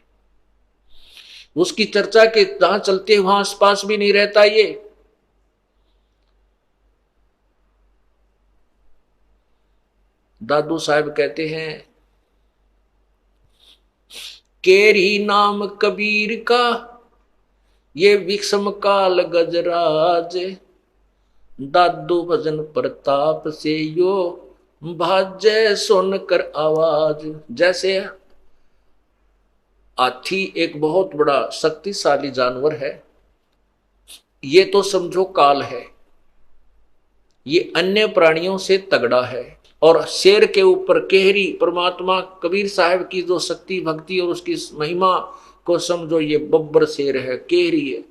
उसकी चर्चा के जहां चलते वहां आसपास भी नहीं रहता ये। दादू साहब कहते हैं, केरी नाम कबीर का ये विषम काल गजराज, दादू भजन प्रताप से यो भाज्य सुनकर आवाज। जैसे हाथी एक बहुत बड़ा शक्तिशाली जानवर है, ये तो समझो काल है, ये अन्य प्राणियों से तगड़ा है। और शेर के ऊपर केहरी परमात्मा कबीर साहब की जो शक्ति भक्ति और उसकी महिमा को समझो, ये बब्बर शेर है, केहरी है।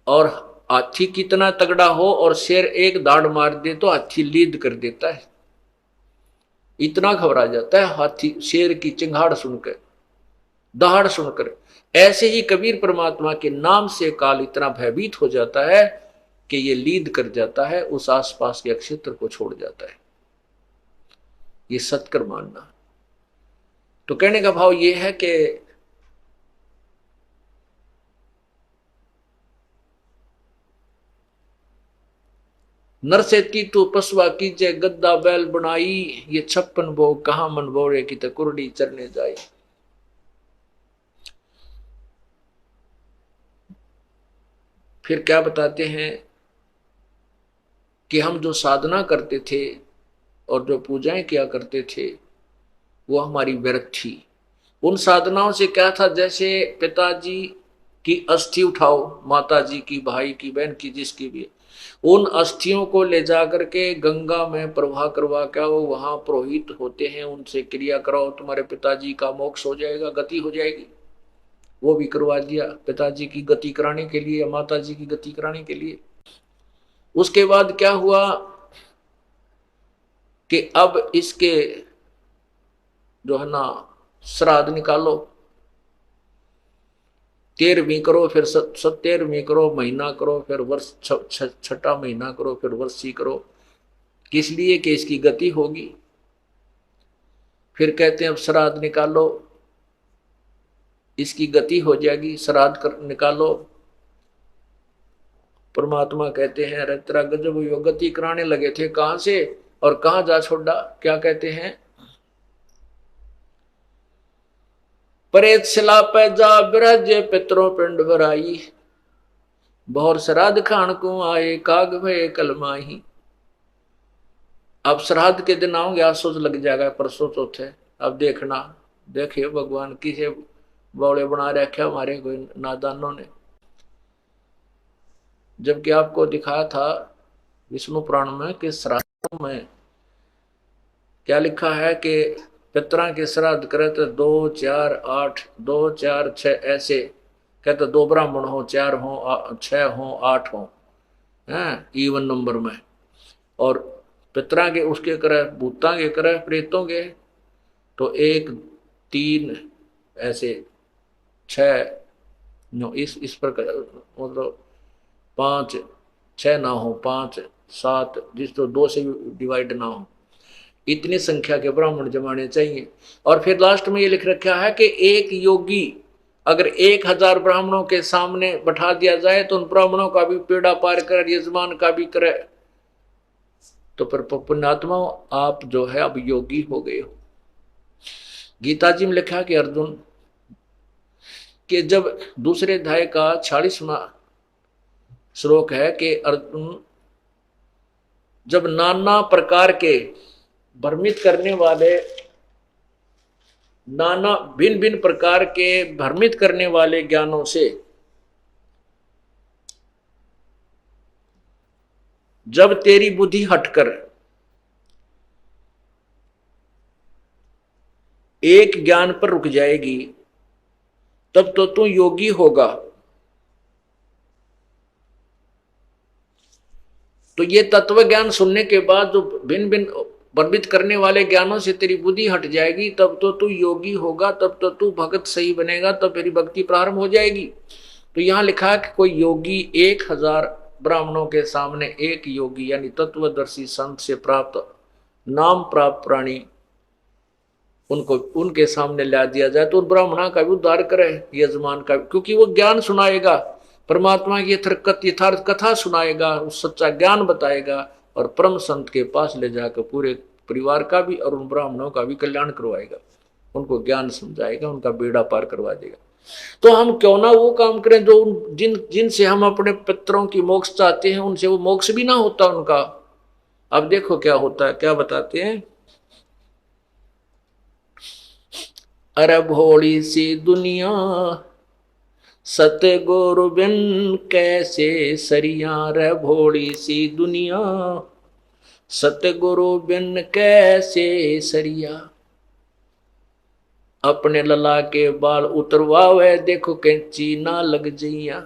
और हाथी कितना तगड़ा हो और शेर एक दाड़ मार दे तो हाथी लीद कर देता है, इतना घबरा जाता है हाथी शेर की चिंगाड़ सुनकर, दहाड़ सुनकर। ऐसे ही कबीर परमात्मा के नाम से काल इतना भयभीत हो जाता है कि ये लीद कर जाता है, उस आसपास के क्षेत्र को छोड़ जाता है। ये सत्कर मानना। तो कहने का भाव ये है कि नरसेती तू पसवा कीजे गद्दा बैल बनाई, ये 56 भोग कहां मन बोरे की तो कुरडी चरने जाए। फिर क्या बताते हैं कि हम जो साधना करते थे और जो पूजाएं किया करते थे वो हमारी व्यर्थ थी। उन साधनाओं से क्या था, जैसे पिताजी की अस्थि उठाओ, माता जी की, भाई की, बहन की, जिसकी भी, उन अस्थियों को ले जाकर के गंगा में प्रवाह करवा के वो वहां पुरोहित होते हैं, उनसे क्रिया कराओ, तुम्हारे पिताजी का मोक्ष हो जाएगा, गति हो जाएगी। वो भी करवा दिया पिताजी की गति कराने के लिए, माता जी की गति कराने के लिए। उसके बाद क्या हुआ कि अब इसके जो है ना श्राद्ध निकालो, 13वीं करो, फिर 17वीं करो, महीना करो, फिर वर्ष छठा महीना करो, फिर वर्षी करो। किस लिए? कि इसकी गति होगी। फिर कहते हैं अब श्राद्ध निकालो, इसकी गति हो जाएगी, श्राद्ध कर निकालो। परमात्मा कहते हैं अरे तेरा गजब हुई, गति कराने लगे थे, कहां से और कहां जा छोड़ा। क्या कहते हैं, परेत शिला पे जा बिराज पितरों पिंड भराई, बहुर श्राद्ध खान को आए काग भय कलमाही। अब श्राद्ध के दिन आओगे, आज सोच लग जाएगा परसों चौथे। अब देखना, देखिए भगवान किसे बौड़े बना रखे हमारे कोई नादानों ने। जबकि आपको दिखाया था विष्णु पुराण में कि श्राद्ध में क्या लिखा है कि पितरा के श्राद्ध करे तो 2, 4, 8, 2, 4, 6 ऐसे कहते, 2 ब्राह्मण हो, 4 हो, 6 हो, 8 हो, हैं इवन नंबर में। और पितरा के उसके करे, भूता के करे, प्रेतों के तो 1, 3 ऐसे 6 इस प्रकार, मतलब 5, 6 ना हो, 5, 7, जिस तो 2 से डिवाइड ना हो, इतनी संख्या के ब्राह्मण जमाने चाहिए। और फिर लास्ट में ये लिख रखा है कि एक योगी अगर 1000 ब्राह्मणों के सामने बैठा दिया जाए तो उन ब्राह्मणों का भी पेड़ा पार कर, यजमान का भी करे। तो फिर पुण्यात्मा आप जो है अब योगी हो गए हो। गीता जी में लिखा कि अर्जुन कि जब दूसरे अध्याय का 46वां श्लोक है कि अर्जुन जब नाना प्रकार के भ्रमित करने वाले, नाना भिन्न भिन्न प्रकार के भ्रमित करने वाले ज्ञानों से जब तेरी बुद्धि हटकर एक ज्ञान पर रुक जाएगी तब तो तू योगी होगा। तो ये तत्व ज्ञान सुनने के बाद जो भिन्न भिन्न भ्रमित करने वाले ज्ञानों से तेरी बुद्धि हट जाएगी तब तो तू योगी होगा, तब तो तू भगत सही बनेगा, तब तेरी भक्ति प्रारंभ हो जाएगी। तो यहां लिखा है कि कोई योगी 1000 ब्राह्मणों के सामने एक योगी यानी तत्वदर्शी संत से प्राप्त नाम प्राप्त प्राणी उनको उनके सामने ला दिया जाए तो उन ब्राह्मणा का भी उद्धार करे, यजमान का भी, क्योंकि वो ज्ञान सुनाएगा, परमात्मा की यथार्थ कथा सुनाएगा, उस सच्चा ज्ञान बताएगा और परम संत के पास ले जाकर पूरे परिवार का भी और उन ब्राह्मणों का भी कल्याण करवाएगा, उनको ज्ञान समझाएगा, उनका बेड़ा पार करवा देगा। तो हम क्यों ना वो काम करें जो जिनसे हम अपने पितरों की मोक्ष चाहते हैं, उनसे वो मोक्ष भी ना होता उनका। अब देखो क्या होता है, क्या बताते हैं, अरे भोली सी दुनिया सतगुरु बिन कैसे सरिया, रे भोली सी दुनिया सतगुरु बिन कैसे सरिया। अपने लला के बाल उतरवावे देखो कैंची ना लग जइया।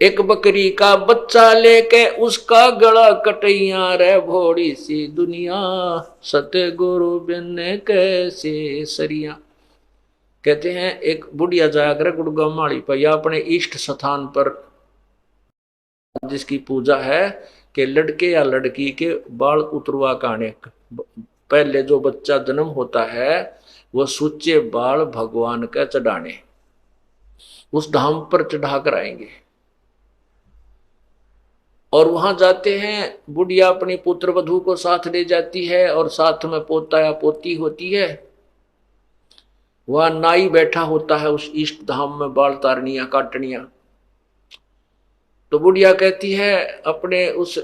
एक बकरी का बच्चा लेके उसका गला कटैया, रे भोली सी दुनिया सतगुरु बिन कैसे सरिया। कहते हैं एक बुढ़िया जाया करे गुड़गांव माड़ी पर या अपने इष्ट स्थान पर जिसकी पूजा है कि लड़के या लड़की के बाल उतरवा काने, पहले जो बच्चा जन्म होता है वो सूचे बाल भगवान का चढ़ाने उस धाम पर चढ़ा कर आएंगे। और वहां जाते हैं, बुढ़िया अपनी पुत्र वधू को साथ ले जाती है और साथ में पोता या पोती होती है। वह नाई बैठा होता है उस इष्ट धाम में बाल तारनिया काटनिया। तो बुढ़िया कहती है अपने उस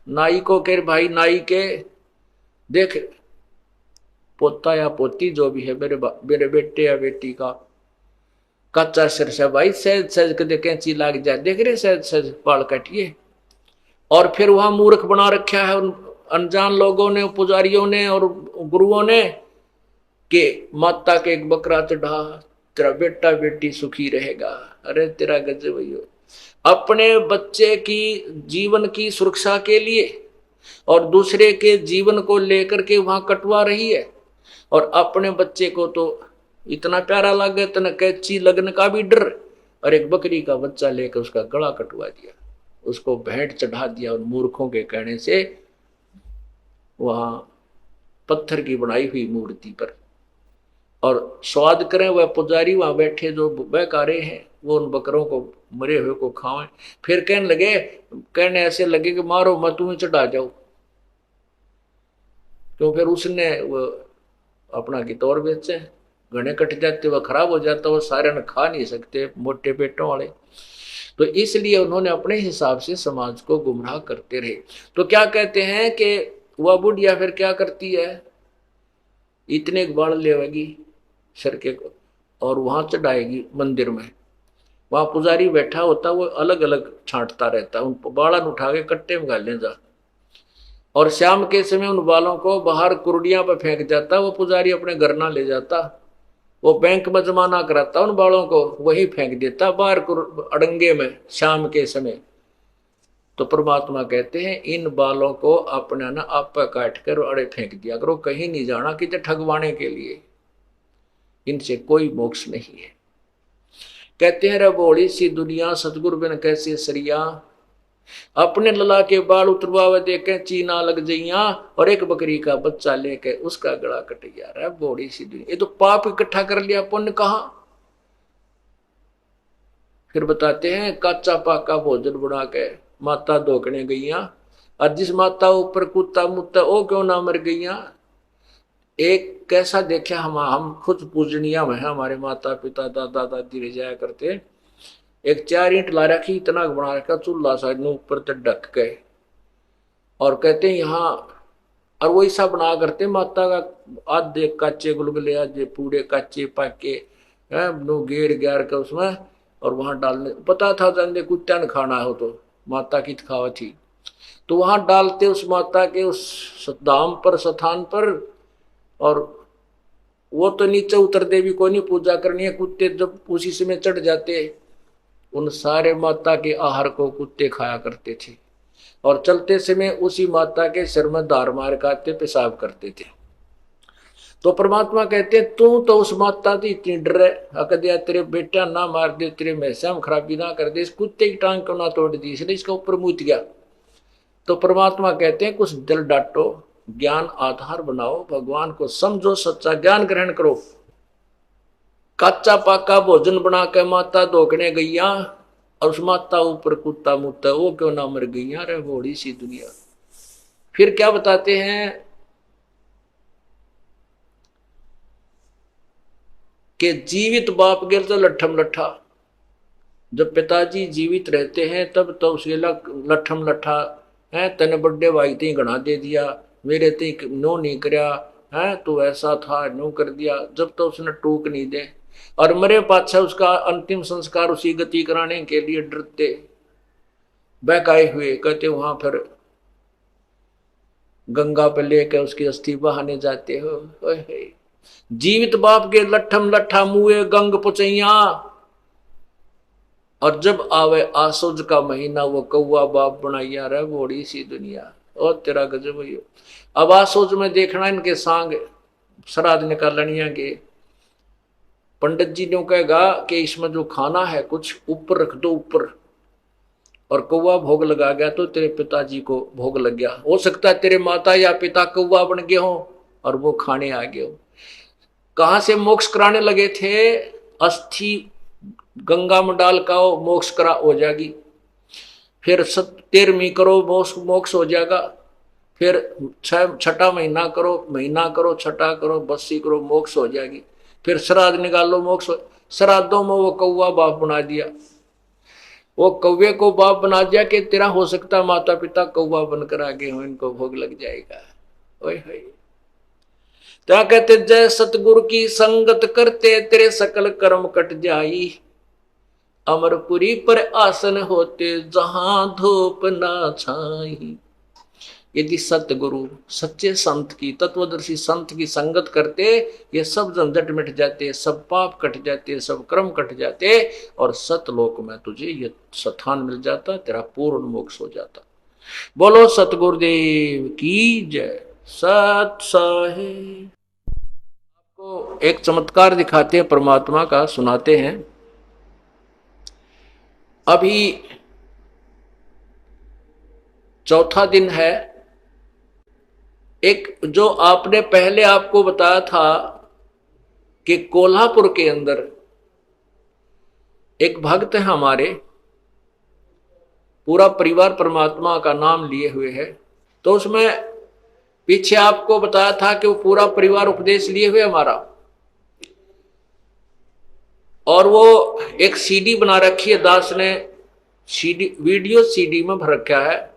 नाई को के भाई नाई के देख पोता या पोती जो भी है मेरे बेटे या बेटी का कच्चा सिर से भाई सहज सहज कदे कैंची लाग जाए, देख रहे सहज सहज बाल काटिए। और फिर वहां मूर्ख बना रखा है उन अनजान लोगों ने, पुजारियों ने और गुरुओं ने कि माता के एक बकरा चढ़ा तेरा बेटा बेटी सुखी रहेगा। अरे तेरा गजब भैया, अपने बच्चे की जीवन की सुरक्षा के लिए और दूसरे के जीवन को लेकर के वहां कटवा रही है। और अपने बच्चे को तो इतना प्यारा लगे, इतना कैची लगने का भी डर, और एक बकरी का बच्चा लेकर उसका गला कटवा दिया, उसको भेंट चढ़ा दिया उन मूर्खों के कहने से वहां पत्थर की बनाई हुई मूर्ति पर। और स्वाद करें वह पुजारी वहां बैठे जो बहकारे हैं वो उन बकरों को मरे हुए को खाएं। फिर कहने ऐसे लगे कि मारो मैं तुम्हें चढ़ा जाऊं, क्यों फिर उसने वो अपना कितौर बेचे, घने कट जाते वह खराब हो जाता, वो सारे न खा नहीं सकते मोटे पेटों वाले। तो इसलिए उन्होंने अपने हिसाब से समाज को गुमराह करते रहे। तो क्या कहते हैं कि वह बुढ़िया फिर क्या करती है, इतने बाल लेगी सर के को और वहां चढ़ाएगी मंदिर में। वहां पुजारी बैठा होता, वो अलग अलग छांटता रहता, उन बालन उठा के कट्टे में गाले जा, और शाम के समय उन बालों को बाहर कुर्डिया पर फेंक जाता। वो पुजारी अपने घर ना ले जाता, वो बैंक में जमा ना कराता, उन बालों को वही फेंक देता बाहर अड़ंगे में शाम के समय। तो परमात्मा कहते हैं इन बालों को अपना ना आप काट कर अड़े फेंक दिया करो, कहीं नहीं जाना कि ठगवाने के लिए, इनसे कोई मोक्ष नहीं है। कहते हैं रे बोली सी दुनिया सतगुरु बिन कैसे सरिया, अपने लला के बाल उतरवा देखे चीना लग जइया, और एक बकरी का बच्चा लेके उसका गला कट गया। रे बोली सी दुनिया, ये तो पाप इकट्ठा कर लिया, पुण्य कहां। फिर बताते हैं कच्चा पाका भोजन बना के माता धोकने गईया, और जिस माता ऊपर कुत्ता मुत्ता ओ क्यों ना मर गईया। एक कैसा देखा हम खुद पूजनिया में है, हमारे माता पिता दादा दादी रह जाया करते, एक 4 ईंट ला रखी, इतना बना रखा चूल्हा साइड में ऊपर तक ढक के, और कहते हैं यहाँ, और वो ऐसा बना करते माता का आधे कच्चे गुलगुले आधे पूरे कच्चे पाके नो गेर ग्यार का उसमें, और वहां डालने पता था जाने कुत्ता न खाना हो तो माता की खावा थी, तो वहां डालते उस माता के उस धाम पर स्थान पर। और वो तो नीचे उतर दे भी कोई नहीं, पूजा करनी है, कुत्ते जब उसी समय चढ़ जाते, उन सारे माता के आहार को कुत्ते खाया करते थे, और चलते समय उसी माता के सिर में धार मार काटते पेशाब करते थे। तो परमात्मा कहते हैं तू तो उस माता की इतनी डर है, हक दिया तेरे बेटा ना मार दे, तेरे मैसाम खराबी ना कर दे, इस कुत्ते की टांग क्यों ना तोड़ दी, इसलिए इसका ऊपर मूत गया। तो परमात्मा कहते हैं कुछ दिल डांटो, ज्ञान आधार बनाओ, भगवान को समझो, सच्चा ज्ञान ग्रहण करो। कच्चा पाका भोजन बना के माता धोकने गईया, और उस माता ऊपर कुत्ता मुत्ता वो क्यों ना मर गईया। रे बड़ी सी दुनिया। फिर क्या बताते हैं कि जीवित बाप गेल तो लट्ठम लट्ठा, जब पिताजी जीवित रहते हैं तब तो उसके लट्ठम लट्ठा है, तने बड़े भाई ती गणा दे दिया, मेरे ती नो नहीं करया है, तो ऐसा था नो कर दिया, जब तो उसने टूक नहीं दे। और मरे पाछा उसका अंतिम संस्कार उसी गति कराने के लिए डरते बहकाए हुए, कहते वहां फिर गंगा पे लेकर उसकी अस्थि बहाने जाते हो। जीवित बाप के लट्ठम लट्ठा मुए गंग पुचैया, और जब आवे आसुज का महीना वो कौआ बाप बनाइया। रहे बड़ी सी दुनिया, और तेरा गजब ही। अब आसुज में देखना इनके सांग श्राद्ध निकालनिया के पंडित जी ने कहेगा कि इसमें जो खाना है कुछ ऊपर रख दो ऊपर, और कौवा भोग लगा गया तो तेरे पिताजी को भोग लग गया। हो सकता है तेरे माता या पिता कौवा बन गए हो और वो खाने आ गए हो। कहां से मोक्ष कराने लगे थे? अस्थि गंगा में डाल का मोक्ष करा हो जाएगी, फिर 13वीं करो मोक्ष हो जाएगा, फिर छठा महीना करो छठा करो 82 करो मोक्ष हो जाएगी, फिर श्राद्ध निकालो मोक्ष। श्राद्धों में वो कौवा बाप बना दिया, वो कौवे को बाप बना दिया कि तेरा हो सकता माता पिता कौवा बनकर आगे हो, इनको भोग लग जाएगा। ओए होए, क्या कहते जय सतगुरु की संगत करते तेरे सकल कर्म कट जाई, अमरपुरी पर आसन होते जहां धूप ना छाई। यदि सतगुरु सच्चे संत की तत्वदर्शी संत की संगत करते ये सब झंझट मिट जाते, सब पाप कट जाते, सब कर्म कट जाते और सतलोक में तुझे ये स्थान मिल जाता, तेरा पूर्ण मोक्ष हो जाता। बोलो सतगुरुदेव की जय। सत साहिब। आपको एक चमत्कार दिखाते हैं, परमात्मा का सुनाते हैं। अभी चौथा दिन है। एक जो आपने पहले आपको बताया था कि कोल्हापुर के अंदर एक भक्त है हमारे, पूरा परिवार परमात्मा का नाम लिए हुए है, तो उसमें पीछे आपको बताया था कि वो पूरा परिवार उपदेश लिए हुए हमारा, और वो एक सीडी बना रखी है, दास ने सीडी वीडियो सीडी में भर रखा है,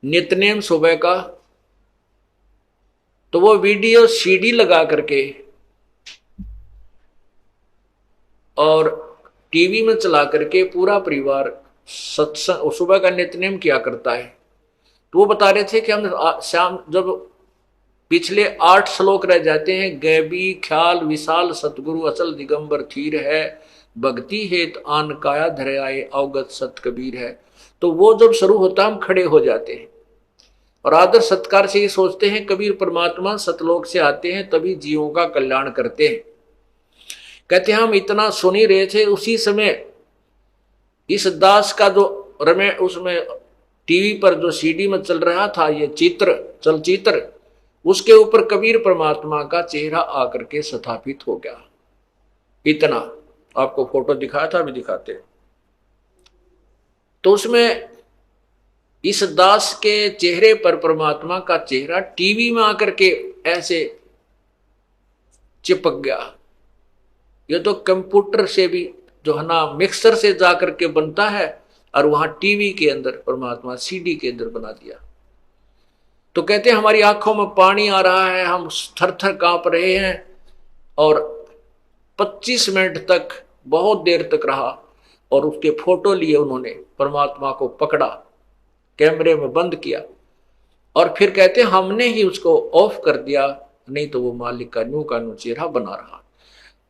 नित्यनेम सुबह का। तो वो वीडियो सीडी लगा करके और टीवी में चला करके पूरा परिवार सत्संग सुबह का नित्यनेम किया करता है। तो वो बता रहे थे कि हम शाम जब पिछले 8 श्लोक रह जाते हैं, गैबी ख्याल विशाल सतगुरु अचल दिगंबर थीर है, भक्ति हेत आन काया धरे आए अवगत सत कबीर है। तो वो जब शुरू होता हम खड़े हो जाते हैं और आदर सत्कार से ये सोचते हैं कबीर परमात्मा सतलोक से आते हैं तभी जीवों का कल्याण करते हैं। कहते हैं हम इतना सुन ही रहे थे, उसी समय इस दास का जो उसमें टीवी पर जो सीडी में चल रहा था ये चलचित्र, उसके ऊपर कबीर परमात्मा का चेहरा आकर के स्थापित हो गया। इतना आपको फोटो दिखाया था, अभी दिखाते। तो उसमें इस दास के चेहरे पर परमात्मा का चेहरा टीवी में आकर के ऐसे चिपक गया। ये तो कंप्यूटर से भी जो है ना मिक्सर से जाकर के बनता है, और वहां टीवी के अंदर परमात्मा सीडी के अंदर बना दिया। तो कहते हैं हमारी आंखों में पानी आ रहा है, हम थर थर कांप रहे हैं, और 25 मिनट तक बहुत देर तक रहा, और उसके फोटो लिए उन्होंने, परमात्मा को पकड़ा, कैमरे में बंद किया, और फिर कहते हैं हमने ही उसको ऑफ कर दिया, नहीं तो वो मालिक का न्यू का न्यू चेहरा बना रहा।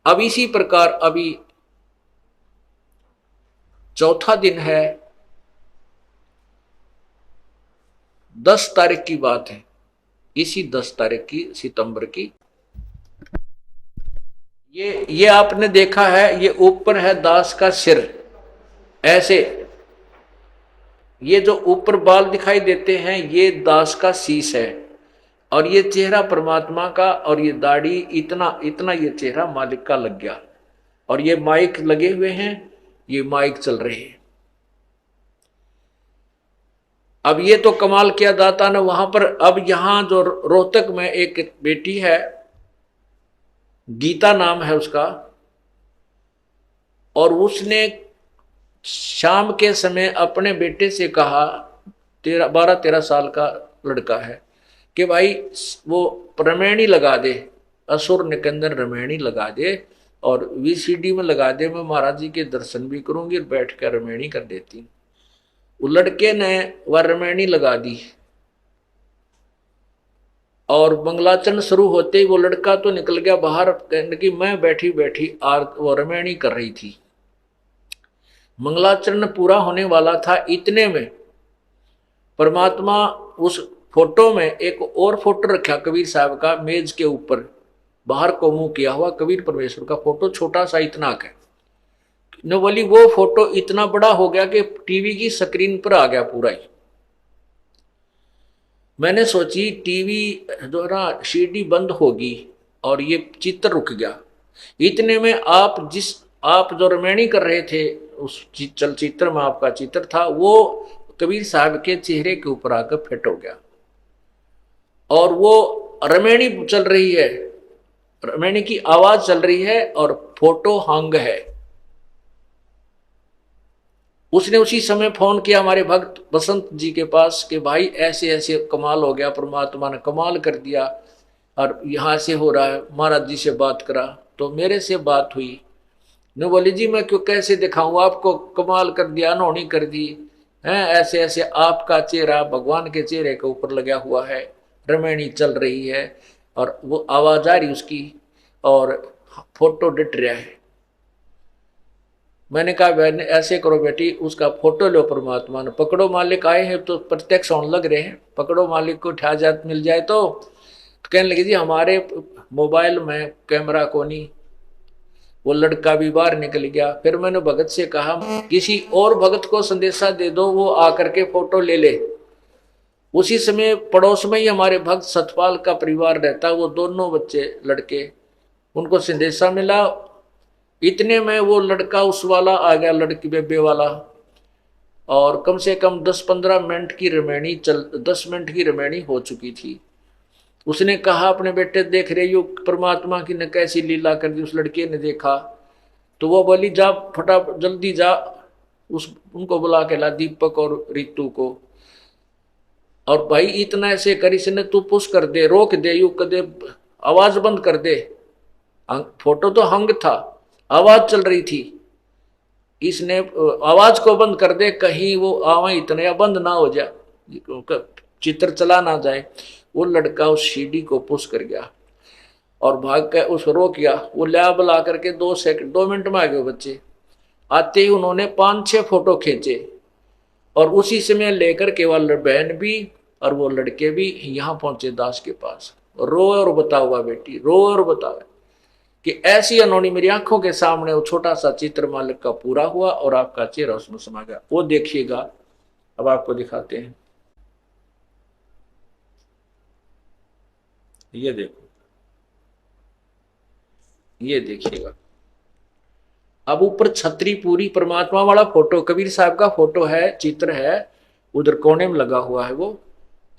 अब इसी प्रकार अभी चौथा दिन है, 10 तारीख की बात है, इसी 10 तारीख की सितंबर की। ये आपने देखा है, ये ऊपर है दास का सिर ऐसे, ये जो ऊपर बाल दिखाई देते हैं ये दास का शीश है, और ये चेहरा परमात्मा का, और ये दाढ़ी, इतना इतना ये चेहरा मालिक का लग गया, और ये माइक लगे हुए हैं, ये माइक चल रहे हैं। अब ये तो कमाल किया दाता ने वहां पर। अब यहां जो रोहतक में एक बेटी है, गीता नाम है उसका, और उसने शाम के समय अपने बेटे से कहा, 12-13 साल का लड़का है, कि भाई वो रमैनी लगा दे, असुर निकंदन रमैनी लगा दे, और वीसीडी में लगा दे, मैं महाराज जी के दर्शन भी करूंगी और बैठ कर रमैनी कर देती। वो लड़के ने वह रमैनी लगा दी, और मंगलाचरण शुरू होते ही वो लड़का तो निकल गया बाहर, कहने की मैं बैठी बैठी वो रमैनी कर रही थी। मंगलाचरण पूरा होने वाला था, इतने में परमात्मा उस फोटो में एक और फोटो रखा कबीर साहब का मेज के ऊपर, बाहर को मुंह किया हुआ कबीर परमेश्वर का फोटो, छोटा सा इतना का है। न बोली वो फोटो इतना बड़ा हो गया कि टीवी की स्क्रीन पर आ गया पूरा ही। मैंने सोची टीवी जो है ना सीडी बंद होगी और ये चित्र रुक गया। इतने में आप जो रमैनी कर रहे थे उस चलचित्र में आपका चित्र था, वो कबीर साहब के चेहरे के ऊपर आकर फिट हो गया और वो रमैनी चल रही है, रमैनी की आवाज चल रही है और फोटो हंग है। उसने उसी समय फोन किया हमारे भक्त बसंत जी के पास कि भाई ऐसे ऐसे कमाल हो गया, परमात्मा ने कमाल कर दिया और यहाँ से हो रहा है, महाराज जी से बात करा। तो मेरे से बात हुई, न बोली जी मैं क्यों कैसे दिखाऊं आपको, कमाल कर दिया, अनहोनी कर दी है, ऐसे ऐसे आपका चेहरा भगवान के चेहरे के ऊपर लगा हुआ है, रमैनी चल रही है और वो आवाज आ रही उसकी और फोटो डट रहा है। मैंने कहा बहन ऐसे करो बेटी, उसका फोटो लो, परमात्मा ने पकड़ो, मालिक आए हैं तो प्रत्यक्ष होने लग रहे हैं, पकड़ो मालिक को, उठा जात मिल जाए। तो कहने लगी जी हमारे मोबाइल में कैमरा को नहीं, वो लड़का भी बाहर निकल गया। फिर मैंने भगत से कहा किसी और भगत को संदेशा दे दो, वो आकर के फोटो ले ले। उसी समय पड़ोस में ही हमारे भक्त सतपाल का परिवार रहता, वो दोनों बच्चे लड़के, उनको संदेशा मिला। इतने में वो लड़का उस वाला आ गया, लड़की बेबे वाला, और कम से कम 10-15 मिनट की रमैनी 10 मिनट की रमैनी हो चुकी थी। उसने कहा अपने बेटे देख रहे हो परमात्मा की ने कैसी लीला कर दी। उस लड़के ने देखा तो वो बोली जा फटा जल्दी जा, उनको बुला के ला, दीपक और रितु को। और भाई इतना ऐसे कर, इसने तू पुश कर दे, रोक दे, यू कर दे, आवाज बंद कर दे। फोटो तो हंग था, आवाज चल रही थी, इसने आवाज को बंद कर दे, कहीं वो आवाज इतने बंद ना हो जाए, चित्र चला ना जाए। वो लड़का उस सीडी को पुश कर गया और भाग कर उस रोक गया। वो लैब ला करके 2 मिनट में आ गए बच्चे। आते ही उन्होंने 5-6 फोटो खींचे और उसी समय लेकर के वाला बहन भी और वो लड़के भी यहाँ पहुंचे दास के पास। रो और बताओ बेटी, रो और बताओ कि ऐसी अनहोनी मेरी आंखों के सामने वो छोटा सा चित्र मालिक का पूरा हुआ और आपका चेहरा उसमें समा गया। वो देखिएगा, अब आपको दिखाते हैं, ये देखो, ये देखिएगा। अब ऊपर छतरी पूरी परमात्मा वाला फोटो, कबीर साहब का फोटो है, चित्र है, उधर कोने में लगा हुआ है वो,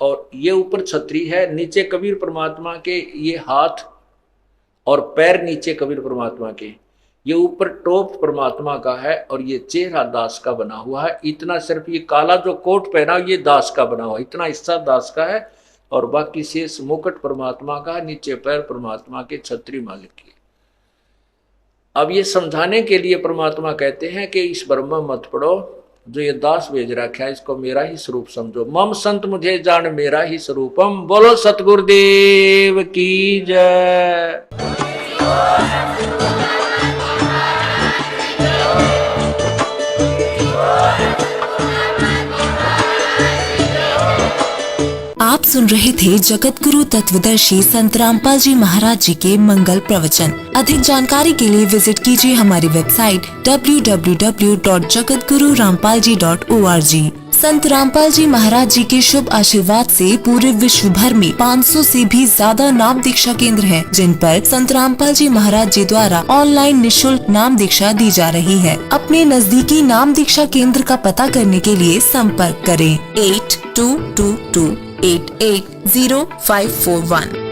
और ये ऊपर छतरी है, नीचे कबीर परमात्मा के ये हाथ और पैर नीचे कबीर परमात्मा के, ये ऊपर टॉप परमात्मा का है और ये चेहरा दास का बना हुआ है। इतना सिर्फ ये काला जो कोट पहना ये दास का बना हुआ है, इतना हिस्सा दास का है और बाकी शेष मुकुट परमात्मा का, नीचे पैर परमात्मा के, छतरी मालिक की। अब ये समझाने के लिए परमात्मा कहते हैं कि इस ब्रह्म मत पढ़ो, जो ये दास भेज रखा है इसको मेरा ही स्वरूप समझो। मम संत मुझे जान मेरा ही स्वरूपम। बोलो सतगुरुदेव की जय। आप सुन रहे थे जगत गुरु तत्वदर्शी संत रामपाल जी महाराज जी के मंगल प्रवचन। अधिक जानकारी के लिए विजिट कीजिए हमारी वेबसाइट www.jagatgururampalji.org। संत रामपाल जी महाराज जी के शुभ आशीर्वाद से पूरे विश्व भर में 500 से भी ज्यादा नाम दीक्षा केंद्र हैं, जिन पर संत रामपाल जी महाराज जी द्वारा ऑनलाइन निशुल्क नाम दीक्षा दी जा रही है। अपने नजदीकी नाम दीक्षा केंद्र का पता करने के लिए संपर्क करें 8222880541।